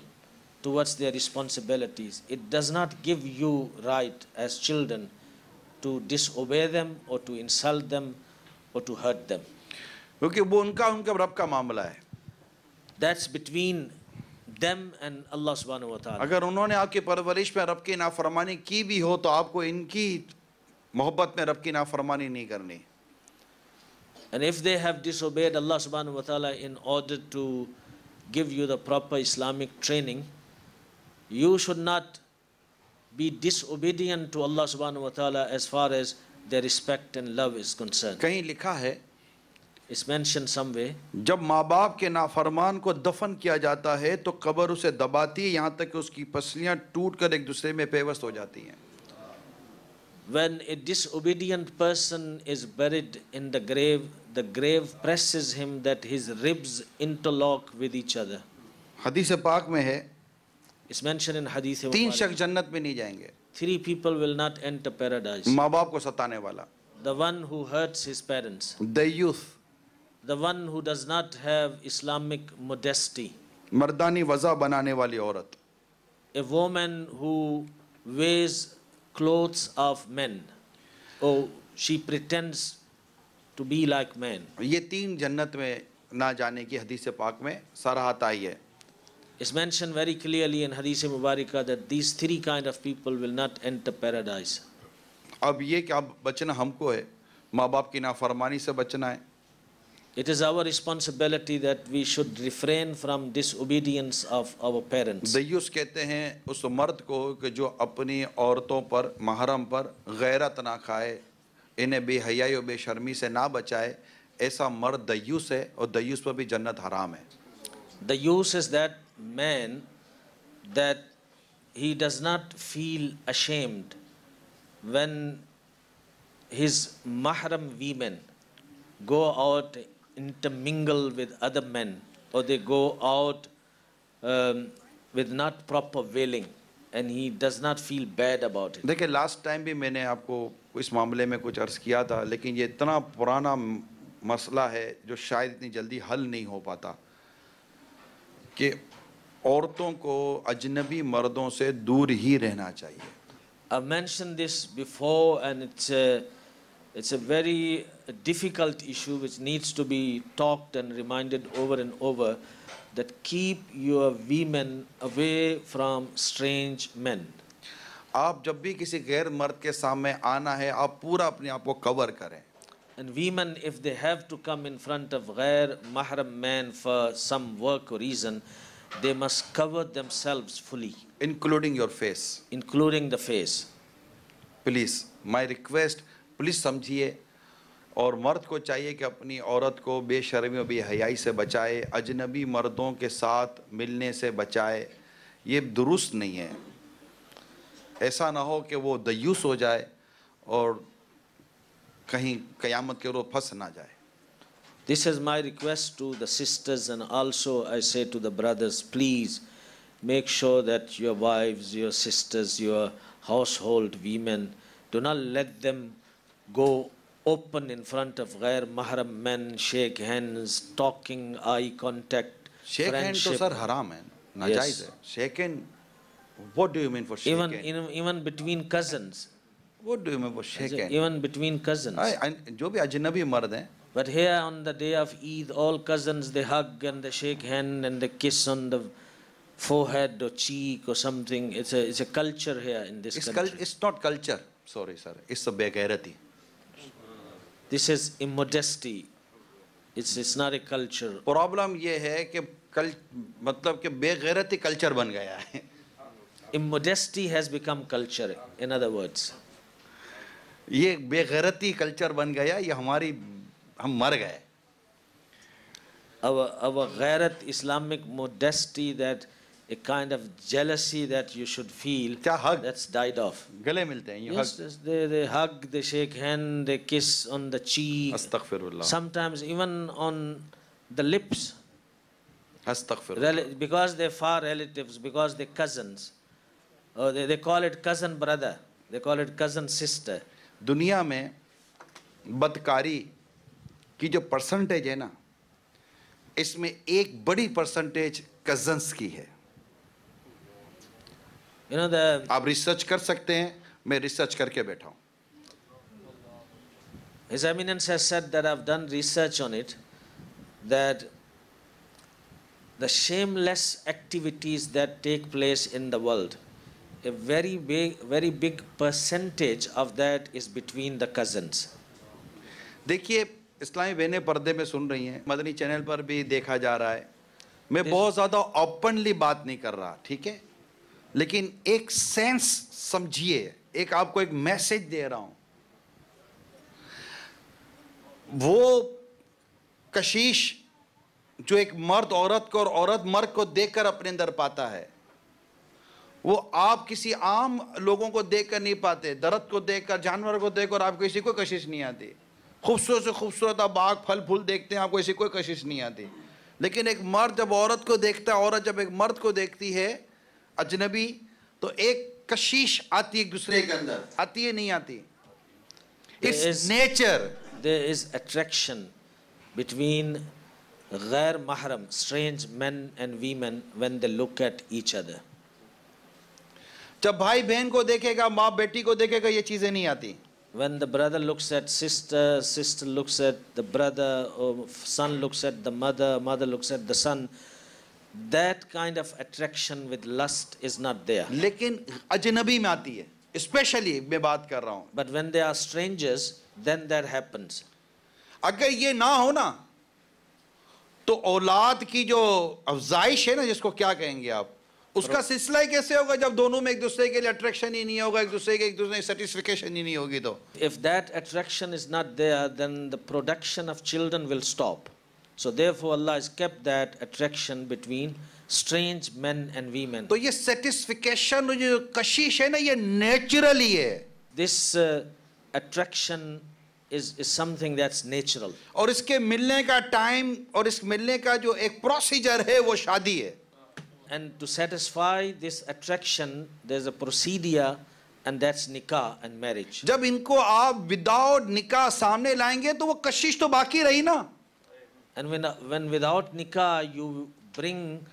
towards their responsibilities, it does not give you right as children to disobey them or to insult them or to hurt them. क्योंकि वो उनका रब का मामला है. That's between them and Allah subhanahu wa ta'ala. अगर उन्होंने आपकी परवरिश में रब की नाफरमानी की भी हो तो आपको इनकी मोहब्बत में रब की नाफरमानी नहीं करनी. And if they have disobeyed Allah subhanahu wa ta'ala in order to give you the proper Islamic training, you should not be disobedient to Allah subhanahu wa ta'ala as far as their respect and love is concerned. कहीं लिखा है It's mentioned somewhere, जब माँ बाप के नाफरमान को दफन किया जाता है तो कब्र उसे दबाती है यहाँ तक कि उसकी पसलियाँ टूट कर एक दूसरे में पेवस्त हो जाती हैं. when a disobedient person is buried in the grave presses him that his ribs interlock with each other. हदीस पाक में है It's mentioned in Hadith. 3 शख्स जन्नत में नहीं जाएंगे. 3 people will not enter paradise. माँ बाप को सताने वाला, The one who hurts his parents, दयूस, the one who does not have Islamic modesty, मर्दानी वज़ा बनाने वाली औरत, a woman who wears clothes of men, or she pretends to be like men. ये 3 जन्नत में ना जाने की हदीस पाक में सराहत आई है. It's mentioned very clearly in Hadith Mubarakah that these 3 kind of people will not enter paradise. अब ये क्या बचना हमको है, माँ बाप की नाफरमानी से बचना है. It is our responsibility that we should refrain from disobedience of our parents. दयूस कहते हैं उस मर्द को कि जो अपनी औरतों पर, महरम पर गैरत ना खाए, इन्हें बेहयाई और बेशर्मी से ना बचाए, ऐसा मर्द दयूस है और दयूस पर भी जन्नत हराम है. The use is that man that he does not feel ashamed when his mahram women go out, intermingle with other men, or they go out with not proper veiling, and he does not feel bad about it. देखिए last time भी मैंने आपको इस मामले में कुछ अर्ज़ किया था, लेकिन ये इतना पुराना मसला है जो शायद इतनी जल्दी हल नहीं हो पाता कि औरतों को अजनबी मर्दों से दूर ही रहना चाहिए. I've mentioned this before, and it's a very difficult issue which needs to be talked and reminded over and over, that keep your women away from strange men. आप जब भी किसी गैर मर्द के सामने आना है, आप पूरा अपने आप को कवर करें. And women, if they have to come in front of ghair mahram man for some work or reason, they must cover themselves fully, including your face. including the face. Please my request, please समझिए. और मर्द को चाहिए कि अपनी औरत को बेशर्मी और बेहयाई से बचाए, अजनबी मर्दों के साथ मिलने से बचाए. ये दुरुस्त नहीं है. ऐसा ना हो कि वो दयूस हो जाए और कहीं क़यामत के रोज़ फंस ना जाए. This is my request to the sisters, and also I say to the brothers, please make sure that your wives, your sisters, your household women, do not let them go open in front of ghair mahram men, shake hands, talking, eye contact, shake hand तो friendship. Sir हराम है, नाजायज़ है. Shake hand, what do you mean for shake hand? Even between cousins. What do you mean for shake hand? Even between cousins. जो भी अजनबी मर्द हैं, But here on the day of Eid, all cousins, they hug and they shake hand and they kiss on the forehead or cheek or something. It's a culture here in this country. it's not culture, sorry sir, it's a बेगैरती. This is immodesty. It's not a culture. Problem ये है कि मतलब कि बेगैरती culture बन गया है. Immodesty has become culture, in other words. ये बेगैरती culture बन गया, ये हम मर गए. Our ghairat, Islamic modesty, that a kind of jealousy that you should feel, क्या hug? that's died off. गले मिलते हैं, you Yes, hug. yes, they hug, they shake hand, they kiss on the cheek, अस्तगफिरुल्लाह, sometimes even on the lips, अस्तगफिरुल्लाह. because they're far relatives, because they're cousins. Or they call it cousin brother, they call it cousin sister. दुनिया में बदकारी की जो percentage है ना, इसमें एक बड़ी percentage cousins की है. You know, आप रिसर्च कर सकते हैं, मैं रिसर्च करके बैठा हूँ. His Eminence has said that I've done research on it, that the shameless activities that take place in the world, a very big percentage of that is between the cousins. देखिए इस्लामी बहनें पर्दे में सुन रही हैं, Madani channel पर भी देखा जा रहा है. मैं बहुत ज़्यादा ओपनली बात नहीं कर रहा, ठीक है. लेकिन एक सेंस समझिए, एक आपको एक मैसेज दे रहा हूं। वो कशिश जो एक मर्द औरत को और औरत मर्द को देखकर अपने अंदर पाता है, वो आप किसी आम लोगों को देखकर नहीं पाते। दरख्त को देखकर, जानवर को देखकर आपको किसी को कशिश नहीं आती। खूबसूरत से खूबसूरत आप बाग फल फूल देखते हैं, आपको किसी कोई कशिश नहीं आती। लेकिन एक मर्द जब औरत को देखता है, औरत जब एक मर्द को देखती है अजनबी, तो एक कशिश आती है एक दूसरे के अंदर। आती है नहीं आती? It's nature. There is attraction between ghair mahram, strange men and women when they look at each other. जब भाई बहन को देखेगा, माँ बेटी को देखेगा, ये चीजें नहीं आती। When the brother looks at sister, sister looks at the brother, or son looks at the mother, mother looks at the son, that kind of attraction with lust is not there. लेकिन अजनबी में आती है, specially मैं बात कर रहा हूं। But when they are strangers, then that happens. अगर ये ना हो ना, तो औलाद की जो अफजाइश है ना, जिसको क्या कहेंगे आप, उसका सिलसिला ही कैसे होगा जब दोनों में एक दूसरे के लिए अट्रैक्शन ही नहीं होगा, एक दूसरे की सेटिस्फिकेशन ही नहीं होगी? तो If that attraction is not there, then the production of children will stop. So therefore Allah has kept that attraction between strange men and women. तो ये सेटिस्फिकेशन जो कशिश है ना, ये नेचुरली है। This attraction is something that's natural. और इसके मिलने का टाइम और इस मिलने का जो एक प्रोसीजर है, वो शादी है। And to satisfy this attraction, there's a procedure, and that's nikah and marriage. जब इनको आप विदाउट निकाह सामने लाएंगे, तो वो कशिश तो बाकी रही ना। And when without nikah you bring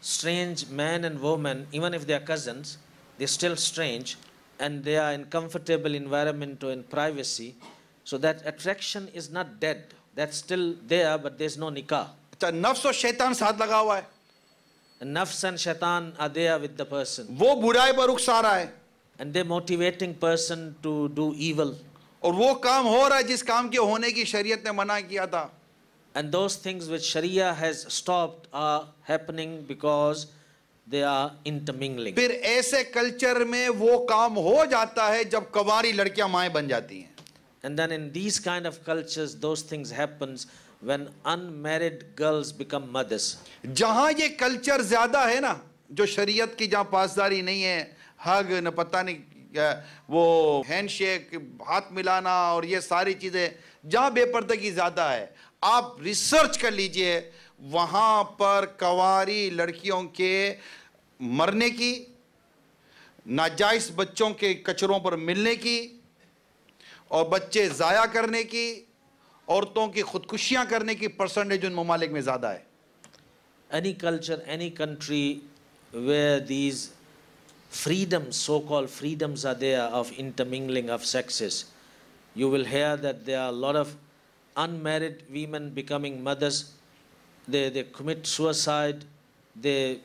strange man and woman, even if they are cousins, they're still strange, and they are in comfortable environment or in privacy, so that attraction is not dead. That's still there, but there's no nikah. अच्छा, नफ्स और शैतान साथ लगा हुआ है, And nafs and shaitan are there with the person, वो बुराई पर उकसा रहा है, and they're motivating person to do evil. और वो काम हो रहा है जिस काम के होने की शरीयत ने मना किया था। And those things which Sharia has stopped are happening because they are intermingling. फिर ऐसे कल्चर में वो काम हो जाता है जब कवारी लड़कियां माएं बन जाती हैं। And then in these kind of cultures, those things happens when unmarried girls become mothers. जहां ये कल्चर ज्यादा है ना, जो शरीयत की जहां पासदारी नहीं है, हग न पता नहीं वो हैंडशेक, हाथ मिलाना और ये सारी चीजें, जहां बेपर्दगी ज्यादा है, आप रिसर्च कर लीजिए, वहां पर कवारी लड़कियों के मरने की, नाजायज बच्चों के कचरों पर मिलने की और बच्चे जाया करने की, औरतों की खुदकुशियां करने की परसेंटेज उन ममालिक में ज्यादा है। Any culture, any country where these freedoms, so-called freedoms are there of intermingling of sexes, you will hear that there are a lot of unmarried women becoming mothers. They commit suicide, they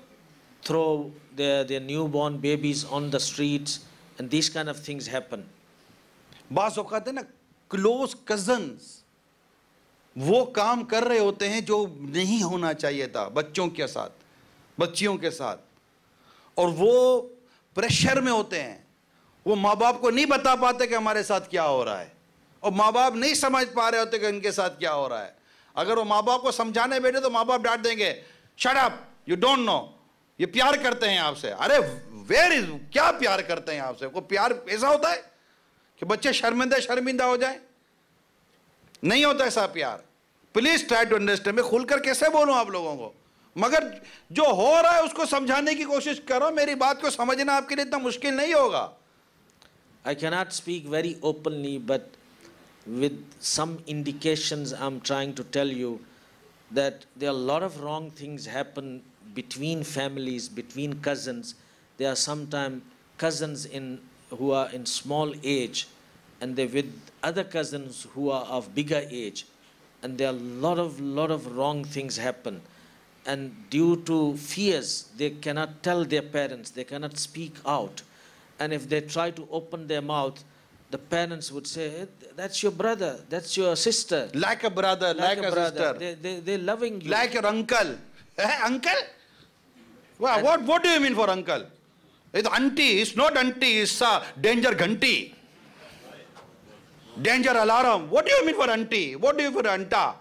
throw their newborn babies on the streets, and these kind of things happen. बाज़ औक़ात है ना, close cousins वो काम कर रहे होते हैं जो नहीं होना चाहिए था बच्चों के साथ, बच्चियों के साथ, और वो प्रेशर में होते हैं। वो माँ बाप को नहीं बता पाते कि हमारे साथ क्या हो रहा है, और माँ बाप नहीं समझ पा रहे होते कि उनके साथ क्या हो रहा है। अगर वो माँ बाप को समझाने बैठे तो माँ बाप डांट देंगे, shut up, you don't know, ये प्यार करते हैं आपसे। अरे वेयर इज, क्या प्यार करते हैं आपसे? को प्यार ऐसा होता है कि बच्चे शर्मिंदा हो जाए? नहीं होता ऐसा प्यार। Please try to understand. मैं खुलकर कैसे बोलूं आप लोगों को, मगर जो हो रहा है उसको समझाने की कोशिश करो। मेरी बात को समझना आपके लिए इतना मुश्किल नहीं होगा। I cannot speak very openly, but with some indications I'm trying to tell you that there are a lot of wrong things happen between families, between cousins. There are sometimes cousins who are in small age, and they're with other cousins who are of bigger age, and there are a lot of wrong things happen. And due to fears, they cannot tell their parents, they cannot speak out. And if they try to open their mouth, the parents would say, hey, that's your brother, that's your sister. Like a brother, like a brother. sister. They're loving you. Like your uncle. Uncle? What do you mean for uncle? It's auntie, it's not auntie, it's a danger ghanti. Danger alarm. What do you mean for auntie? What do you mean for anta?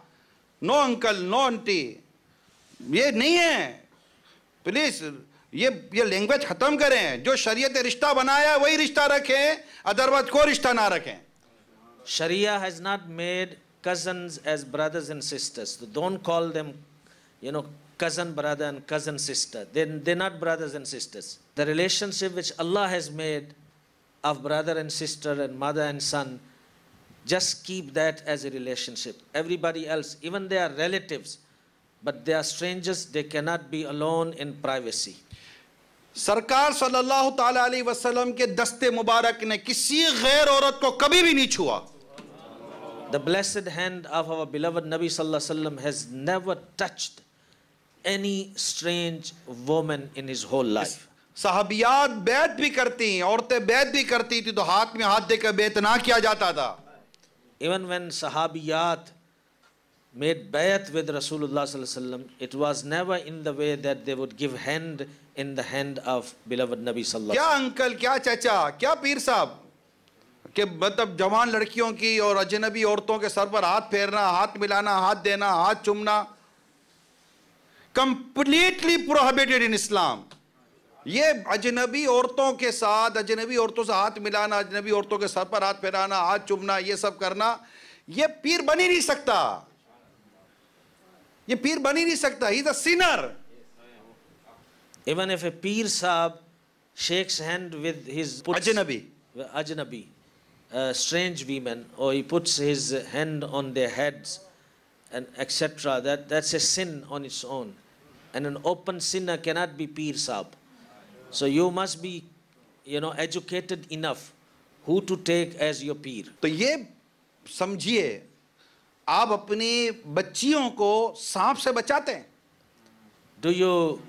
No uncle, no auntie. ये नहीं है. Please ये language खत्म करें. जो शरीयत ने रिश्ता बनाया है वही रिश्ता रखें, अदरवाइज कोई रिश्ता ना रखें. Sharia has not made cousins as brothers and sisters. So don't call them, cousin brother and cousin sister. They're not brothers and sisters. The relationship which Allah has made of brother and sister and mother and son, just keep that as a relationship. Everybody else, even they are relatives, but they are strangers, they cannot be alone in privacy. सरकार सल्लल्लाहु ताला अलैहि वसल्लम के दस्ते मुबारक ने किसी गैर औरत को कभी भी नहीं छुआ. The blessed hand of our beloved Nabi Sallallahu Alaihi Wasallam has never touched any strange woman in his whole life. सहाबियात बैत भी करती, औरतें बैत भी करती थी तो हाथ में हाथ देकर बैत ना किया जाता था. Even when sahabiyat made bayat with Rasulullah Sallallahu Alaihi Wasallam, it was never in the way that they would give hand in the hand of beloved Nabi Sallallahu Alaihi Wasallam. क्या अंकल, क्या चाचा, क्या पीर साहब कि मतलब जवान लड़कियों की और अजनबी औरतों के सर पर हाथ फेरना, हाथ मिलाना, हाथ देना, हाथ चूमना, कंप्लीटली प्रोहिबिटेड इन इस्लाम. ये अजनबी औरतों के साथ, अजनबी औरतों से हाथ मिलाना, अजनबी औरतों के सर पर हाथ फेराना, हाथ चूमना, ये सब करना, ये पीर बन ही नहीं सकता. ये पीर बन ही नहीं सकता. He is a Sinner. Even if a Peer Sahib shakes hand with his ajnabi, strange women, or he puts his hand on their heads and etc., that's a sin on its own. And an open sinner cannot be Peer Sahib. So you must be, educated enough who to take as your Peer. तो ये समझिए, आप अपनी बच्चियों को सांप से बचाते हैं. Do you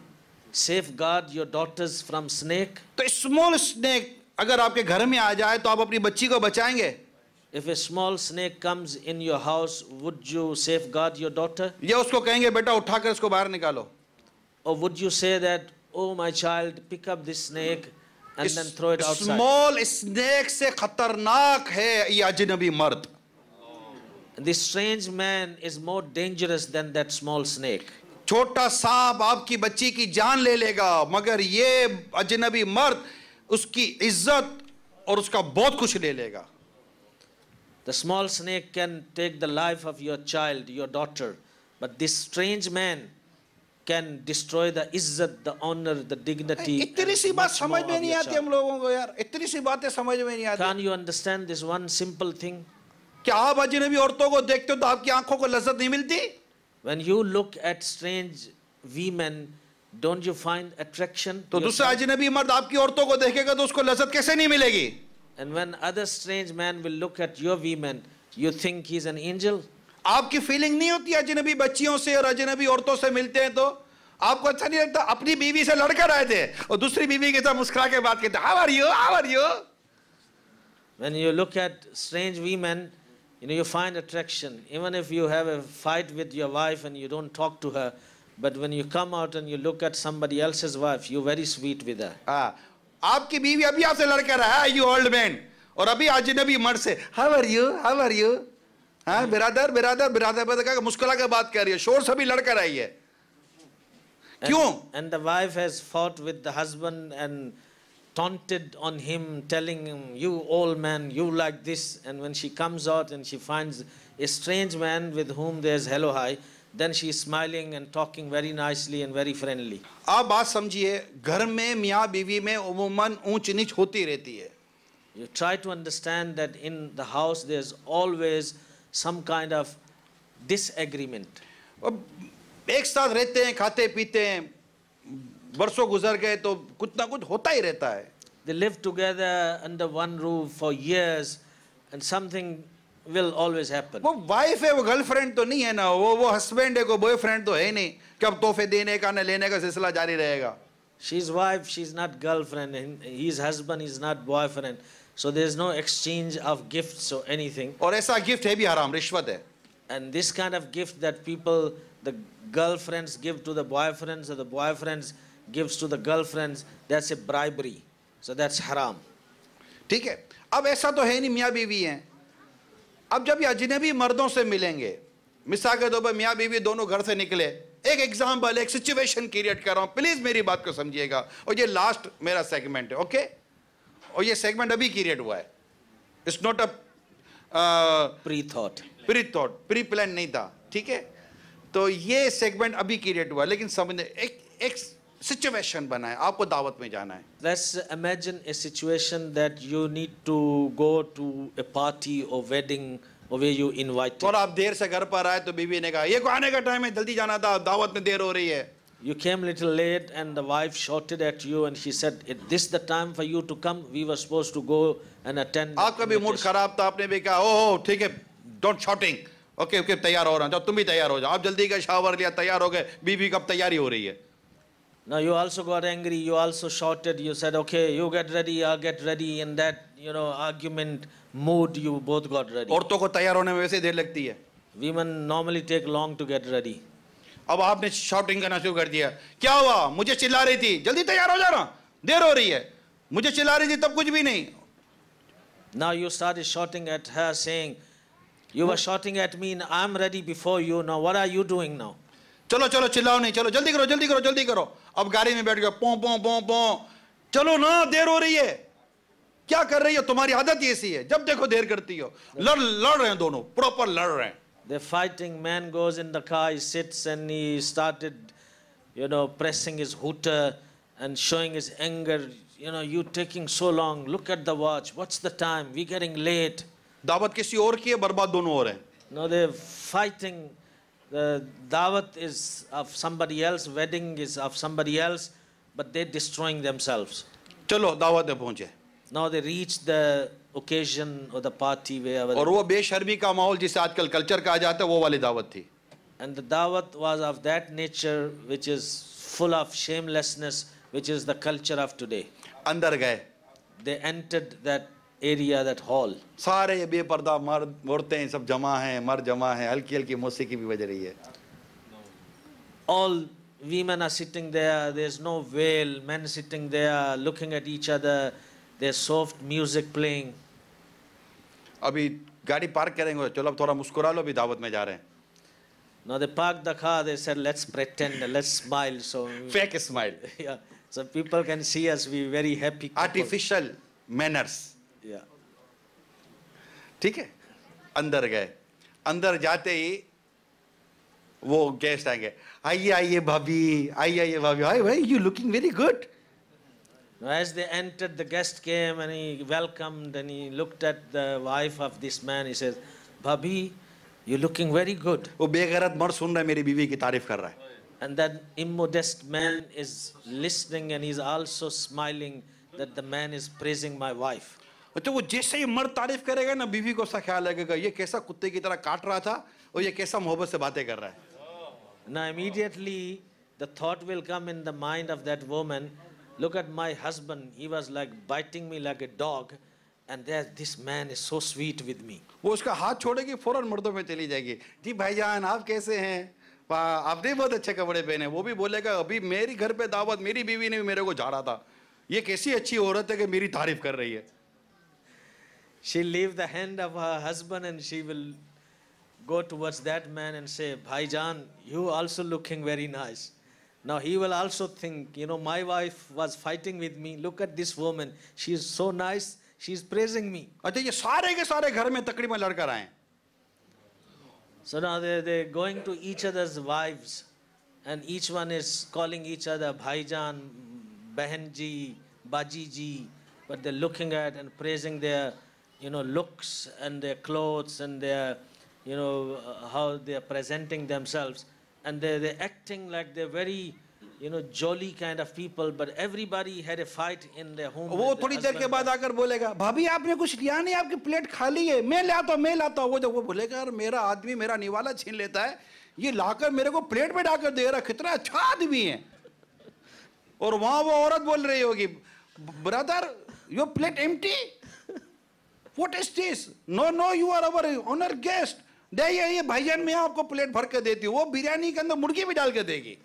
safeguard your daughters from snake? तो स्मॉल स्नेक अगर आपके घर में आ जाए तो आप अपनी बच्ची को बचाएंगे? If a small snake comes in your house, would you safeguard your daughter? या उसको कहेंगे बेटा उठाकर इसको बाहर निकालो? Or would you say that, oh my child, pick up this snake and then throw it outside? Small snake से खतरनाक है ये अजनबी मर्द. This strange man is more dangerous than that small snake. छोटा सांप आपकी बच्ची की जान ले लेगा, मगर ये अजनबी मर्द उसकी इज्जत और उसका बहुत कुछ ले लेगा. The small snake can take the life of your child, your daughter, but this strange man can destroy the izzat, the honor, the dignity. इतनी सी बात समझ में नहीं आती हम लोगों को यार. इतनी सी बातें समझ में नहीं आती. Can't you understand this one simple thing? क्या आप अजनबी औरतों को देखते हो तो आपकी आंखों को लज्जत नहीं मिलती? When you look at strange women, don't you find attraction? तो दूसरा अजनबी मर्द आपकी औरतों को देखेगा तो उसको लज्जत कैसे नहीं मिलेगी? And when other strange man will look at your women, you think he's an angel? आपकी फीलिंग नहीं होती अजनबी बच्चियों से और अजनबी औरतों से मिलते हैं तो आपको अच्छा नहीं लगता? अपनी बीवी से लड़कर आए थे और दूसरी बीवी के साथ मुस्कुरा के बात करते, how are you, how are you? When you look at strange women, you find attraction. Even if you have a fight with your wife and you don't talk to her, but when you come out and you look at somebody else's wife, you're very sweet with her. आपकी बीवी अभी आपसे लड़कर आया, you old man, और अभी अजनबी मर्द से how are you, how are you? हाँ बिरादर बिरादर बिरादर बिरादर मुस्कुरा के बात कर रही है, शोर से भी लड़कर आई है. क्यों? And the wife has fought with the husband and taunted on him, telling him, you old man, you like this. And when she comes out and she finds a strange man with whom there's hello hi, then she is smiling and talking very nicely and very friendly. आप बात समझिए, घर में मियाँ बीवी में उम्मन ऊंच नीच होती रहती है. You try to understand that in the house there's always some kind of disagreement. एक साथ रहते हैं, खाते पीते हैं, वर्षों गुजर गए तो कुछ ना कुछ होता ही रहता है. They live together under one roof for years and something will always happen. वो वाइफ है, वो गर्लफ्रेंड तो नहीं है ना, वो हस्बैंड है, कोई बॉयफ्रेंड तो है नहीं कि अब तोहफे देने का न लेने का सिलसिला जारी रहेगा. She's wife, she's not girlfriend, and he's husband, he's not boyfriend. So there's no exchange of gifts or anything. और ऐसा गिफ्ट है भी हराम, रिश्वत है. And this kind of gift that people, the girlfriends give to the boyfriends or the boyfriends gives to the girlfriends, that's a bribery. So that's haram. ठीक है, अब ऐसा तो है नहीं, मियाँ बीवी हैं। अब जब ये अजनबी मर्दों से मिलेंगे, मिसाल के तौर पर मियाँ बीवी दोनों घर से निकले, एक एग्जाम्पल, एक सिचुएशन क्रिएट कर रहा हूं, प्लीज मेरी बात को समझिएगा, और ये लास्ट मेरा सेगमेंट है, ओके? और ये सेगमेंट अभी क्रिएट हुआ है, it's not a Pre-thought. Pre plan नहीं था, ठीक है? तो ये सेगमेंट अभी क्रिएट हुआ, लेकिन समझने एक सिचुएशन बना है, आपको दावत में जाना है। Let's imagine a situation that you need to go to a party or wedding or where you invited. और आप देर से घर पर आए तो बीवी ने कहा ये को आने का टाइम है, जल्दी जाना था, दावत में देर हो रही है। You came a little late and the wife shouted at you and she said, this is the time for you to come. We were supposed to go and attend. आपका भी मूड खराब था, आपने भी कहा ओह ठीक है, डोंट शॉटिंग, ओके ओके तैयार हो रहा हूं, तुम भी तैयार हो जाओ। आप जल्दी का शावर लिया, तैयार हो गए, बीवी कब तैयारी हो रही है। Now you also got angry, you also shouted, you said, okay, you get ready, I'll get ready. In that, argument mood, you both got ready. औरतों को तैयार होने में वैसे देर लगती है। Women normally take long to get ready. अब आपने शॉटिंग करना शुरू कर दिया, क्या हुआ, मुझे चिल्ला रही थी, जल्दी तैयार हो जाना, देर हो रही है, मुझे चिल्ला रही थी तब कुछ भी नहीं। Now you started shouting at her saying, you were shouting at me, I'm ready before you, now what are you doing now? चलो चलो चिल्लाओ नहीं, चलो जल्दी करो जल्दी करो जल्दी करो। अब गाड़ी में बैठ गए, पों पों पों पों, चलो ना देर हो रही है। क्या कर रही हो, तुम्हारी आदत ही ऐसी है, जब देखो देर करती हो। लड़ रहे हैं दोनों, प्रॉपर लड़ रहे हैं। They're fighting, man goes in the car, he sits and he started, pressing his hooter and showing his anger. You taking so long, look at the watch, what's the time, we're getting late. दावत किसी और की है, बर्बाद दोनों हो रहे हैं। No, they're fighting. The dawat is of somebody else, wedding is of somebody else, but they're destroying themselves. चलो दावत में पहुंचे, Now they reach the occasion or the party wherever. और वो बेशर्मी का माहौल जिसे आजकल कल्चर कहा जाता है, वो वाली दावत थी। And the dawat was of that nature which is full of shamelessness, which is the culture of today. अंदर गए, They entered that area, that hall. सारे ये बेपर्दा मर्द औरतें सब जमा हैं, मर्द जमा हैं, हल्की हल्की मौसीकी भी बज रही है। All women are sitting there, there's no veil, men sitting there looking at each other, there's soft music playing. अभी गाड़ी पार्क करेंगे, चलो अब थोड़ा मुस्कुरा लो, अभी दावत में जा रहे हैं। Now they parked the car, they said, let's pretend, let's smile. So, fake smile, yeah, so people can see us, we very happy. couple. Artificial manners, Yeah. ठीक है। अंदर गए, अंदर जाते ही वो गेस्ट आएंगे, आइए आइए भाभी, आइए आइए भाभी, हाय भाई you looking very good. Now, as they entered, the guest came and he welcomed and he looked at the wife of this man. He says, Bhabhi, you're looking very good. वो बेगैरत मर्द सुन रहा है, मेरी बीवी की तारीफ कर रहा है। And that immodest man is listening and he's also smiling that the man is praising my wife. तो वो जैसे ही मर्द तारीफ करेगा ना, बीवी को ऐसा ख्याल लगेगा ये कैसा कुत्ते की तरह काट रहा था और ये कैसा मोहब्बत से बातें कर रहा है। Now immediately the thought will come in the mind of that woman, look at my husband, he was like biting me like a dog, and there this man is so sweet with me. वो उसका हाथ छोड़ेगी, फौरन मर्दों में चली जाएगी, जी भाईजान आप कैसे हैं, आपने बहुत अच्छे कपड़े पहने। वो भी बोलेगा अभी मेरी घर पे दावत, मेरी बीवी ने भी मेरे को झाड़ा था, ये कैसी अच्छी औरत है कि मेरी तारीफ कर रही है। She'll leave the hand of her husband and she will go towards that man and say, Bhaijan, you also looking very nice. Now he will also think, my wife was fighting with me. Look at this woman. She is so nice. She is praising me. अच्छा ये सारे के सारे घर में तकरीबन लड़कर आए। So now they're going to each other's wives and each one is calling each other Bhaijan, Bahanji, Bajiji. But they're looking at and praising their looks and their clothes and their, how they're presenting themselves. And they're acting like they're very, jolly kind of people, but everybody had a fight in their home. वो थोड़ी देर के बाद आकर बोलेगा, भाभी आपने कुछ लिया नहीं, आपकी प्लेट खाली है, मैं लाता हूँ। वो जब वो बोलेगा यार मेरा आदमी मेरा निवाला छीन लेता है, ये लाकर मेरे को प्लेट में डालकर दे रहा, कितना अच्छा आदमी है। और वहां वो औरत बोल रही होगी, brother your plate empty, what is this, no you are our honour guest, ये भाईजान मैं आपको प्लेट भर के देती हूँ। वो बिरयानी के अंदर मुर्गी भी डाल के देगी।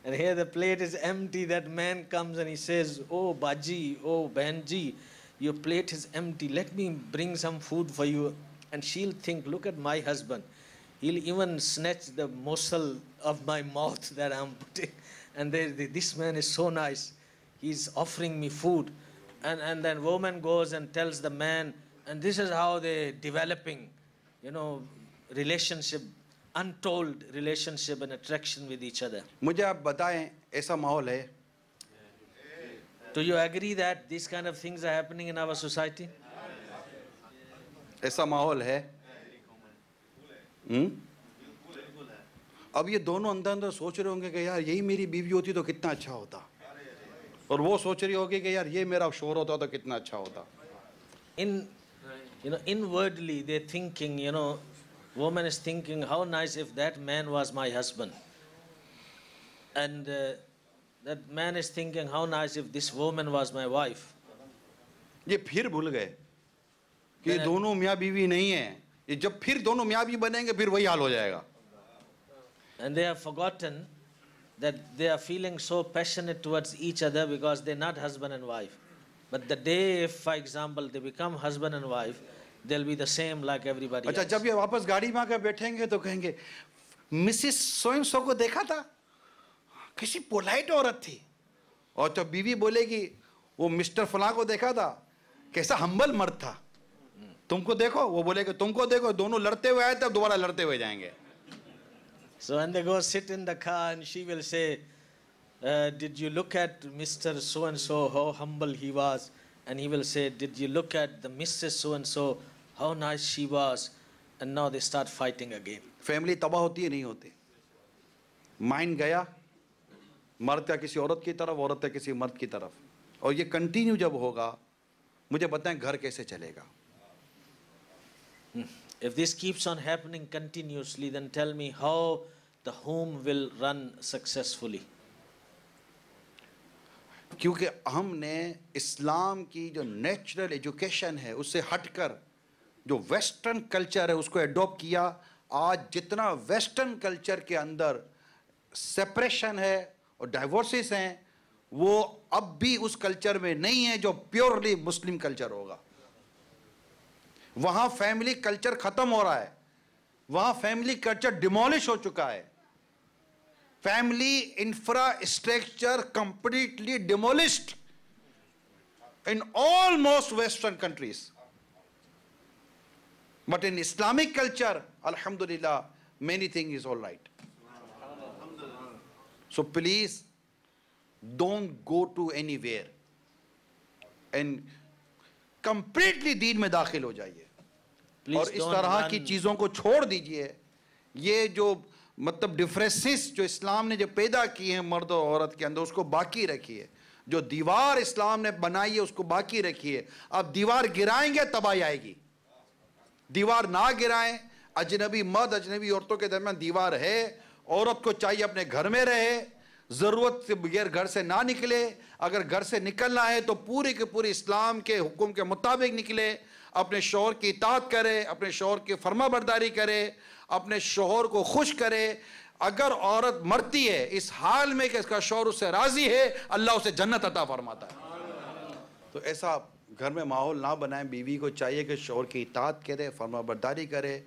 And here the plate is empty. That man comes and he says, "Oh Baji, oh Banji, your plate is empty. Let me bring some food for you." And she'll think, "Look at my husband. He'll even snatch the morsel of my mouth that I'm putting. And this man is so nice. He's offering me food." And then woman goes and tells the man, and this is how they're developing, relationship, untold relationship and attraction with each other. मुझे आप बताएं, ऐसा माहौल है? Do you agree that these kind of things are happening in our society? ऐसा माहौल है? अब ये दोनों अंदर अंदर सोच रहे होंगे कि यार यही मेरी बीवी होती तो कितना अच्छा होता, और वो सोच रही होगी कि यार ये मेरा शोहर होता तो कितना अच्छा होता. Inwardly they're thinking, woman is thinking, how nice if that man was my husband. And that man is thinking, how nice if this woman was my wife. ये फिर भूल गए कि ये दोनों मियाँ बीवी नहीं है. ये जब फिर दोनों मियाँ बीवी बनेंगे फिर वही हाल हो जाएगा. And they have forgotten that they are feeling so passionate towards each other because they're not husband and wife. But the day, if, for example, they become husband and wife, they'll be the same like everybody अच्छा, else. जब ये वापस गाड़ी में आकर बैठेंगे तो कहेंगे, मिसिस सोएन सो को देखा था, किसी पोलाइट औरत थी. और जब बीवी बोलेगी, वो मिस्टर फलां को देखा था, कैसा हम्बल मर्द था, तुमको देखो, वो बोलेगा तुमको देखो, दोनों लड़ते हुए आए तब दोबारा लड़ते हुए जाएंगे. So when they go sit in the car and she will say, did you look at Mr. So-and-so, how humble he was? And he will say, did you look at the Mrs. So-and-so, how nice she was? And now they start fighting again. Family तबाह होती है नहीं होती. Mind गया मर्द का किसी औरत की तरफ, औरत का किसी मर्द की तरफ, और ये कंटिन्यू जब होगा, मुझे बताएं घर कैसे चलेगा. If this keeps on happening continuously, then tell me how the home will run successfully. क्योंकि हमने इस्लाम की जो नेचुरल एजुकेशन है उससे हटकर जो वेस्टर्न कल्चर है उसको एडॉप्ट किया. आज जितना वेस्टर्न कल्चर के अंदर सेपरेशन है और डाइवोर्सेस हैं, वो अब भी उस कल्चर में नहीं है जो प्योरली मुस्लिम कल्चर होगा. वहां फैमिली कल्चर खत्म हो रहा है, वहां फैमिली कल्चर डिमोलिश हो चुका है. Family infrastructure completely demolished in almost western countries. But in Islamic culture alhamdulillah many things is all right. So please don't go to anywhere and completely दीन में दाखिल हो जाइए और इस तरह की चीज़ों को छोड़ दीजिए. ये जो मतलब डिफरेंसेस जो इस्लाम ने जो पैदा किए हैं मर्द और औरत के अंदर, उसको बाकी रखिए. जो दीवार इस्लाम ने बनाई है उसको बाकी रखिए. अब दीवार गिराएंगे तबाही आएगी. दीवार ना गिराएं. अजनबी मर्द अजनबी औरतों के दरमियान दीवार है. औरत को चाहिए अपने घर में रहे, ज़रूरत से बगैर घर से ना निकले. अगर घर से निकलना है तो पूरी के पूरी इस्लाम के हुक्म के मुताबिक निकले. अपने शौहर की इताअत करे, अपने शौहर की फर्माबरदारी करे, अपने शौहर को खुश करे. अगर औरत मरती है इस हाल में कि इसका शौहर उससे राजी है, अल्लाह उसे जन्नत अता फरमाता है. तो ऐसा घर में माहौल ना बनाएं. बीवी को चाहिए कि शौहर की इताअत करे, फर्माबरदारी करे,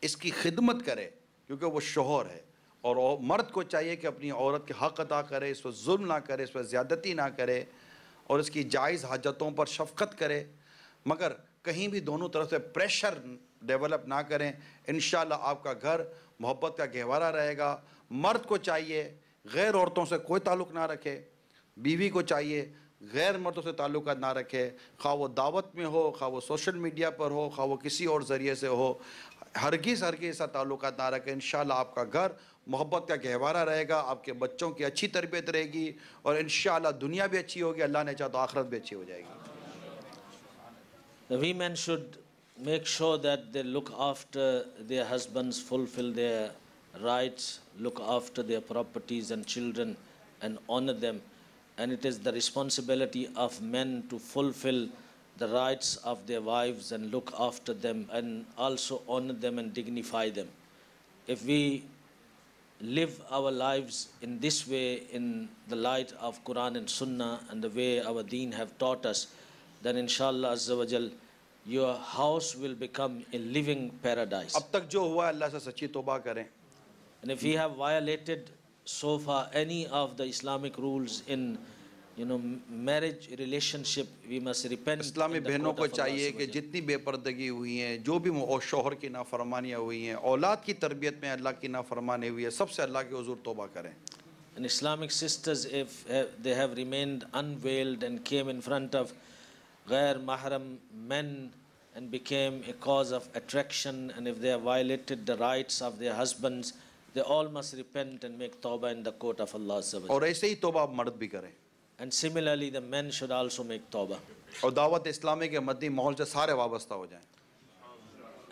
इसकी खिदमत करे, क्योंकि वो शौहर है. और मर्द को चाहिए कि अपनी औरत के हक़ अदा करे, इस पर जुल्म ना करे, इस पर ज़्यादती ना करे और इसकी जायज़ हाजतों पर शफ़क़त करे. मगर कहीं भी दोनों तरफ से प्रेशर डेवलप ना करें. इंशाअल्लाह आपका घर मोहब्बत का गहवारा रहेगा. मर्द को चाहिए गैर औरतों से कोई ताल्लुक़ ना रखे. बीवी को चाहिए गैर मर्दों से ताल्लुक़ ना रखे, खा वो दावत में हो, खा वो सोशल मीडिया पर हो, खा वो किसी और ज़रिए से हो. हरगिज़ ऐसा ताल्लुक़ ना रखें. इंशाअल्लाह आपका घर मोहब्बत का गहवारा रहेगा. आपके बच्चों की अच्छी तरबियत रहेगी और इंशाअल्लाह दुनिया भी अच्छी होगी. अल्लाह ने चाहा तो आखिरत भी अच्छी हो जाएगी. The women should make sure that they look after their husbands, fulfill their rights, look after their properties and children and honor them. And it is the responsibility of men to fulfill the rights of their wives and look after them and also honor them and dignify them. If we live our lives in this way in the light of Quran and Sunnah and the way our deen have taught us, then inshallah Azza wa Jal, your house will become a living paradise. अब तक जो हुआ अल्लाह से सच्ची तौबा करें. And if we have violated so far any of the Islamic rules in marriage relationship, we must repent. Islami in the बहनों court को of Allah चाहिए Subhanahu कि wa Ta'ala. जितनी बेपर्दगी हुई हैं, जो भी शौहर की नाफरमानियाँ हुई हैं, औलाद की तरबियत में अल्लाह की नाफरमानी हुई है, सबसे अल्लाह के हुजूर तौबा करें. And Islamic sisters, if they have remained unveiled and came in front of ghair mahram men and became a cause of attraction, and if they have violated the rights of their husbands, they all must repent and make tawbah in the court of Allah Subhanahu wa और Ta'ala. ऐसे ही तौबा आप मर्द भी करें. And similarly, the men should also make tawbah. और दावत इस्लामी के मदनी माहौल से सारे वाबस्ता हो जाएं.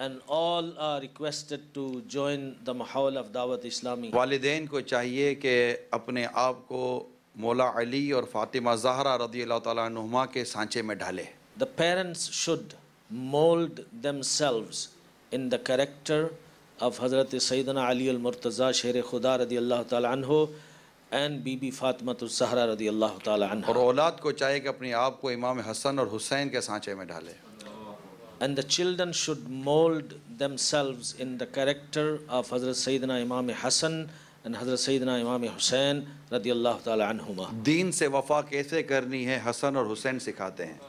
And all are requested to join the mahal of Dawat Islami. वालिदैन को चाहिए कि अपने आप को मौला अली और फातिमा ज़हरा रज़ियल्लाहु ताला अन्हुमा के सांचे में ढाले. The parents should mold themselves in the character of Hazrat Sayyidina Ali al-Murtaza Sher Khuda radiyallahu ta'ala anhu and Bibi Fatimatu Zahra radiyallahu ta'ala और anha. औलाद को चाहिए कि अपने आप को इमाम हसन और हुसैन के सांचे में ढाले. And the children should mold themselves in the character of Hazrat Sayyidina Imam Hassan and Hazrat Sayyidina Imam Hussain radiyallahu ta'ala anhuma. दीन से वफा कैसे करनी है हसन और हुसैन सिखाते हैं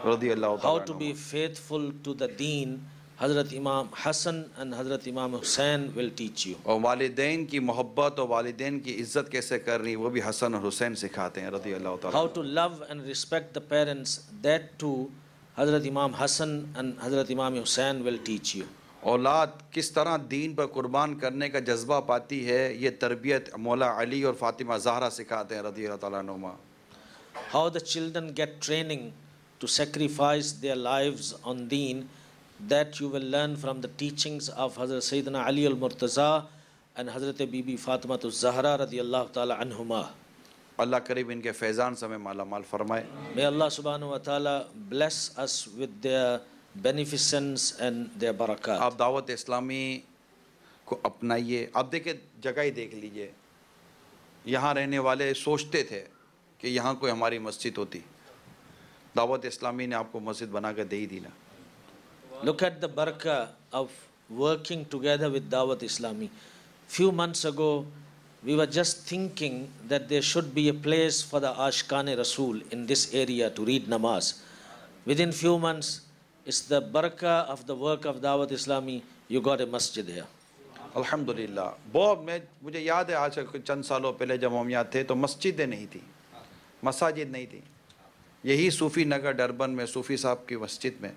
रज़ियल्लाहु How ताला to be अन्हुमा. faithful to the deen, Hazrat Imam Hassan and Hazrat Imam Hussain will teach you. और वालिदैन की मोहब्बत और वालिदैन की इज़्ज़त कैसे करनी वो भी हसन और हुसैन सिखाते हैं रज़ियल्लाहु ताला. How to love and respect the parents, that too Hazrat Imam Hassan and Hazrat Imam Hussain will teach you. औलाद किस तरह दीन पर कुर्बान करने का जज्बा पाती है ये तरबियत मौला अली और फातिमा ज़हरा सिखाते हैं रज़ियल्लाहु ताला अन्हुमा. How the children get training to sacrifice their lives on deen, that you will learn from the teachings of Hazrat Sayyidina Ali al-Murtaza and Hazrat Bibi Fatimatu Zahra radiyallahu ta'ala anhuma. अल्लाह करीब इनके फैज़ान से हमें माला माल फरमाए. May Allah subhanahu wa ta'ala bless us with their beneficence and their barakat. आप दावत इस्लामी को अपनाइए. आप देखिए जगह ही देख लीजिए. यहाँ रहने वाले सोचते थे कि यहाँ कोई हमारी मस्जिद होती. दावत इस्लामी ने आपको मस्जिद बना कर दे ही दी ना. Look at the barakah of working together with Dawat Islami. Few months ago, we were just thinking that there should be a place for the Ashkane Rasool in this area to read namaz. Within few months, it's the barakah of the work of Dawat Islami, you got a masjid here. अल्हम्दुलिल्लाह. बहुत मुझे याद है आज से चंद सालों पहले जब हम यहाँ थे तो मस्जिदें नहीं थी, मसाजिद नहीं थी. यही सूफ़ी नगर डरबन में सूफ़ी साहब की मस्जिद में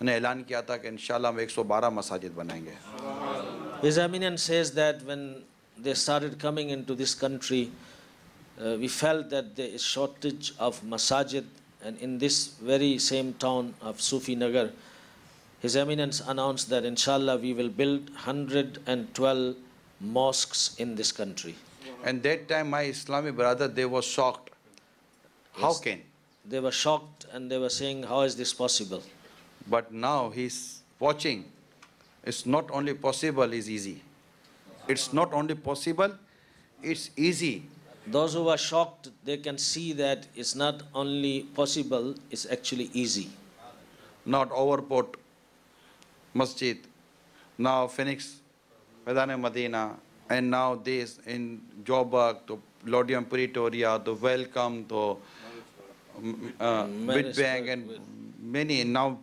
उन्हें ऐलान किया था कि इंशाल्लाह हम 112 मसाजिद बनाएंगे. His Eminence says that when they started coming into this country, we felt that there is shortage of masajid, and in this very same town of Sufi Nagar, His Eminence announced that inshallah we will build 112 mosques in this country. And that time my Islamic brother, they were shocked. How Yes. can? They were shocked and they were saying, how is this possible? But now he's watching. It's not only possible, it's easy. It's not only possible, it's easy. Those who are shocked, they can see that it's not only possible, it's actually easy. Not Overport Masjid, now Phoenix, Medane Medina, and now this in Joburg, to Laudium Pretoria, to Welcome, to Witbank, and many now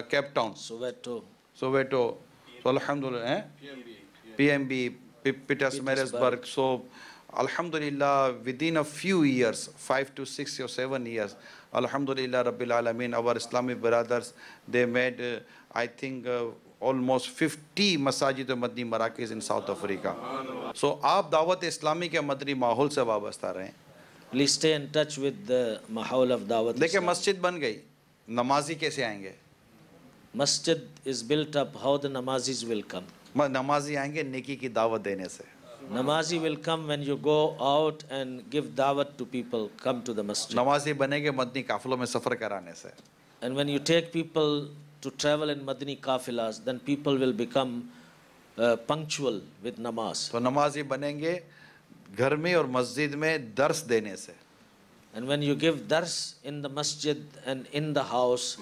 Cape Town, Soweto, Soweto, so Alhamdulillah, PMB, Pietersburg. So Alhamdulillah, within a few years, 5 to 6 or 7 years, Alhamdulillah Rabbil Alameen, our Islamic brothers, they made, I think, almost 50 Masajid and Madni Marakis in South Africa. So, आप दावत इस्लामी के मदनी माहौल से वाबस्ता रहें. please stay in touch with the Mahal of Dawat देखिए Islam. मस्जिद बन गई, नमाजी कैसे आएंगे? Masjid is built up, how the namazis will come. नमाजी आएंगे नेकी की दावत देने से. Namazi will come when you go out and give dawat to people, come to the masjid. नमाजी बनेंगे मदनी काफिलों में सफ़र कराने से. And when you take people to travel in Madani kafilas, then people will become punctual with namaz. तो नमाजी बनेंगे घर में और मस्जिद में दर्स देने से. And when you give dars in the masjid and in the house,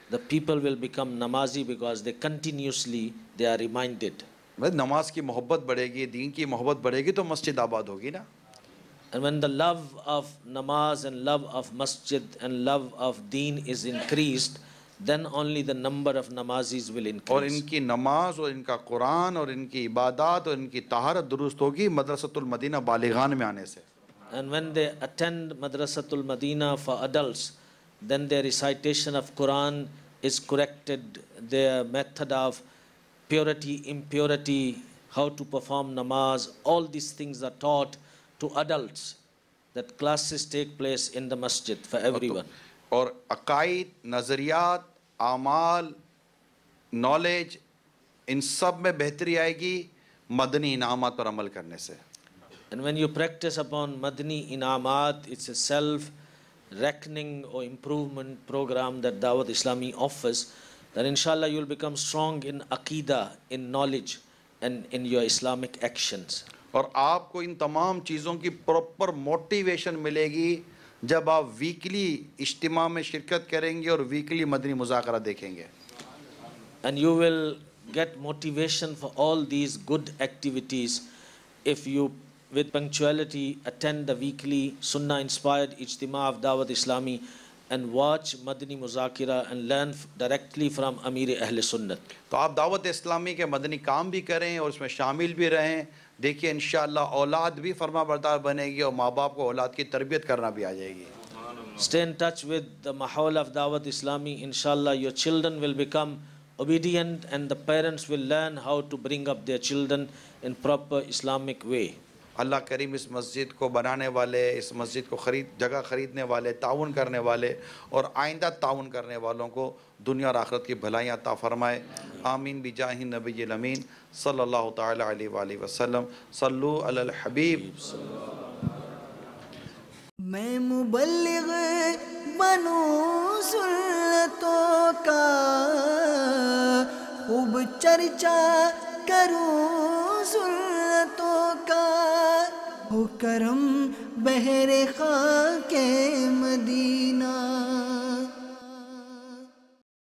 the people will become namazi because they are reminded. बस नमाज की मोहब्बत बढ़ेगी, दीन की मोहब्बत बढ़ेगी तो मस्जिद आबाद होगी ना. And when the love of namaz and love of masjid and love of deen is increased, then only the number of namazis will और increase. इनकी नमाज और इनका कुरान और इनकी इबादत और इनकी तहारत दुरुस्त होगी मदरसतुल मदीना बालिगान में आने से. And when they attend Madrasatul Madina for adults, then their recitation of Quran is corrected, their method of purity, impurity, how to perform namaz, all these things are taught to adults. That classes take place in the masjid for everyone. और अकाइद, नज़रियात, आमाल, knowledge, इन सब में बेहतरी आएगी मदनी इनामात पर अमल करने से. And when you practice upon Madani Inamat, it's a self-reckoning or improvement program that Dawat Islami offers, then inshallah you'll become strong in Aqidah, in knowledge and in your Islamic actions. और आपको इन तमाम चीज़ों की proper motivation मिलेगी जब आप weekly इज्तिमा में शिरकत करेंगे और वीकली मदनी मुज़ाकरा देखेंगे. And you will get motivation for all these good activities if you, with punctuality, attend the weekly Sunnah-inspired Ijtima of Dawat Islami and watch Madani Muzakira and learn directly from Amir Ahl Sunnat. तो आप दावत इस्लामी के मदनी काम भी करें और उसमें शामिल भी रहें. देखिए इंशाअल्लाह औलाद भी फरमा बरदार बनेगी और माँ बाप को औलाद की तरबियत करना भी आ जाएगी. Stay in touch with the Mahawal of Dawat Islami. Inshallah, your children will become obedient and the parents will learn how to bring up their children in proper Islamic way. अल्लाह करीम इस मस्जिद को बनाने वाले, इस मस्जिद को जगह ख़रीदने वाले, ताउन करने वाले और आइंदा ताउन करने वालों को दुनिया और आखिरत की भलाइयाँ अता फरमाए. आमीन बिजाहि नबील अमीन सल्लल्लाहु तआला अलैहि वसल्लम. सल्लु अलल हबीब. मैं मुबल्लिग बनूं सुन्नतों का, खूब चर्चा करूं सुन्नतों का, हो करम बहरे खाके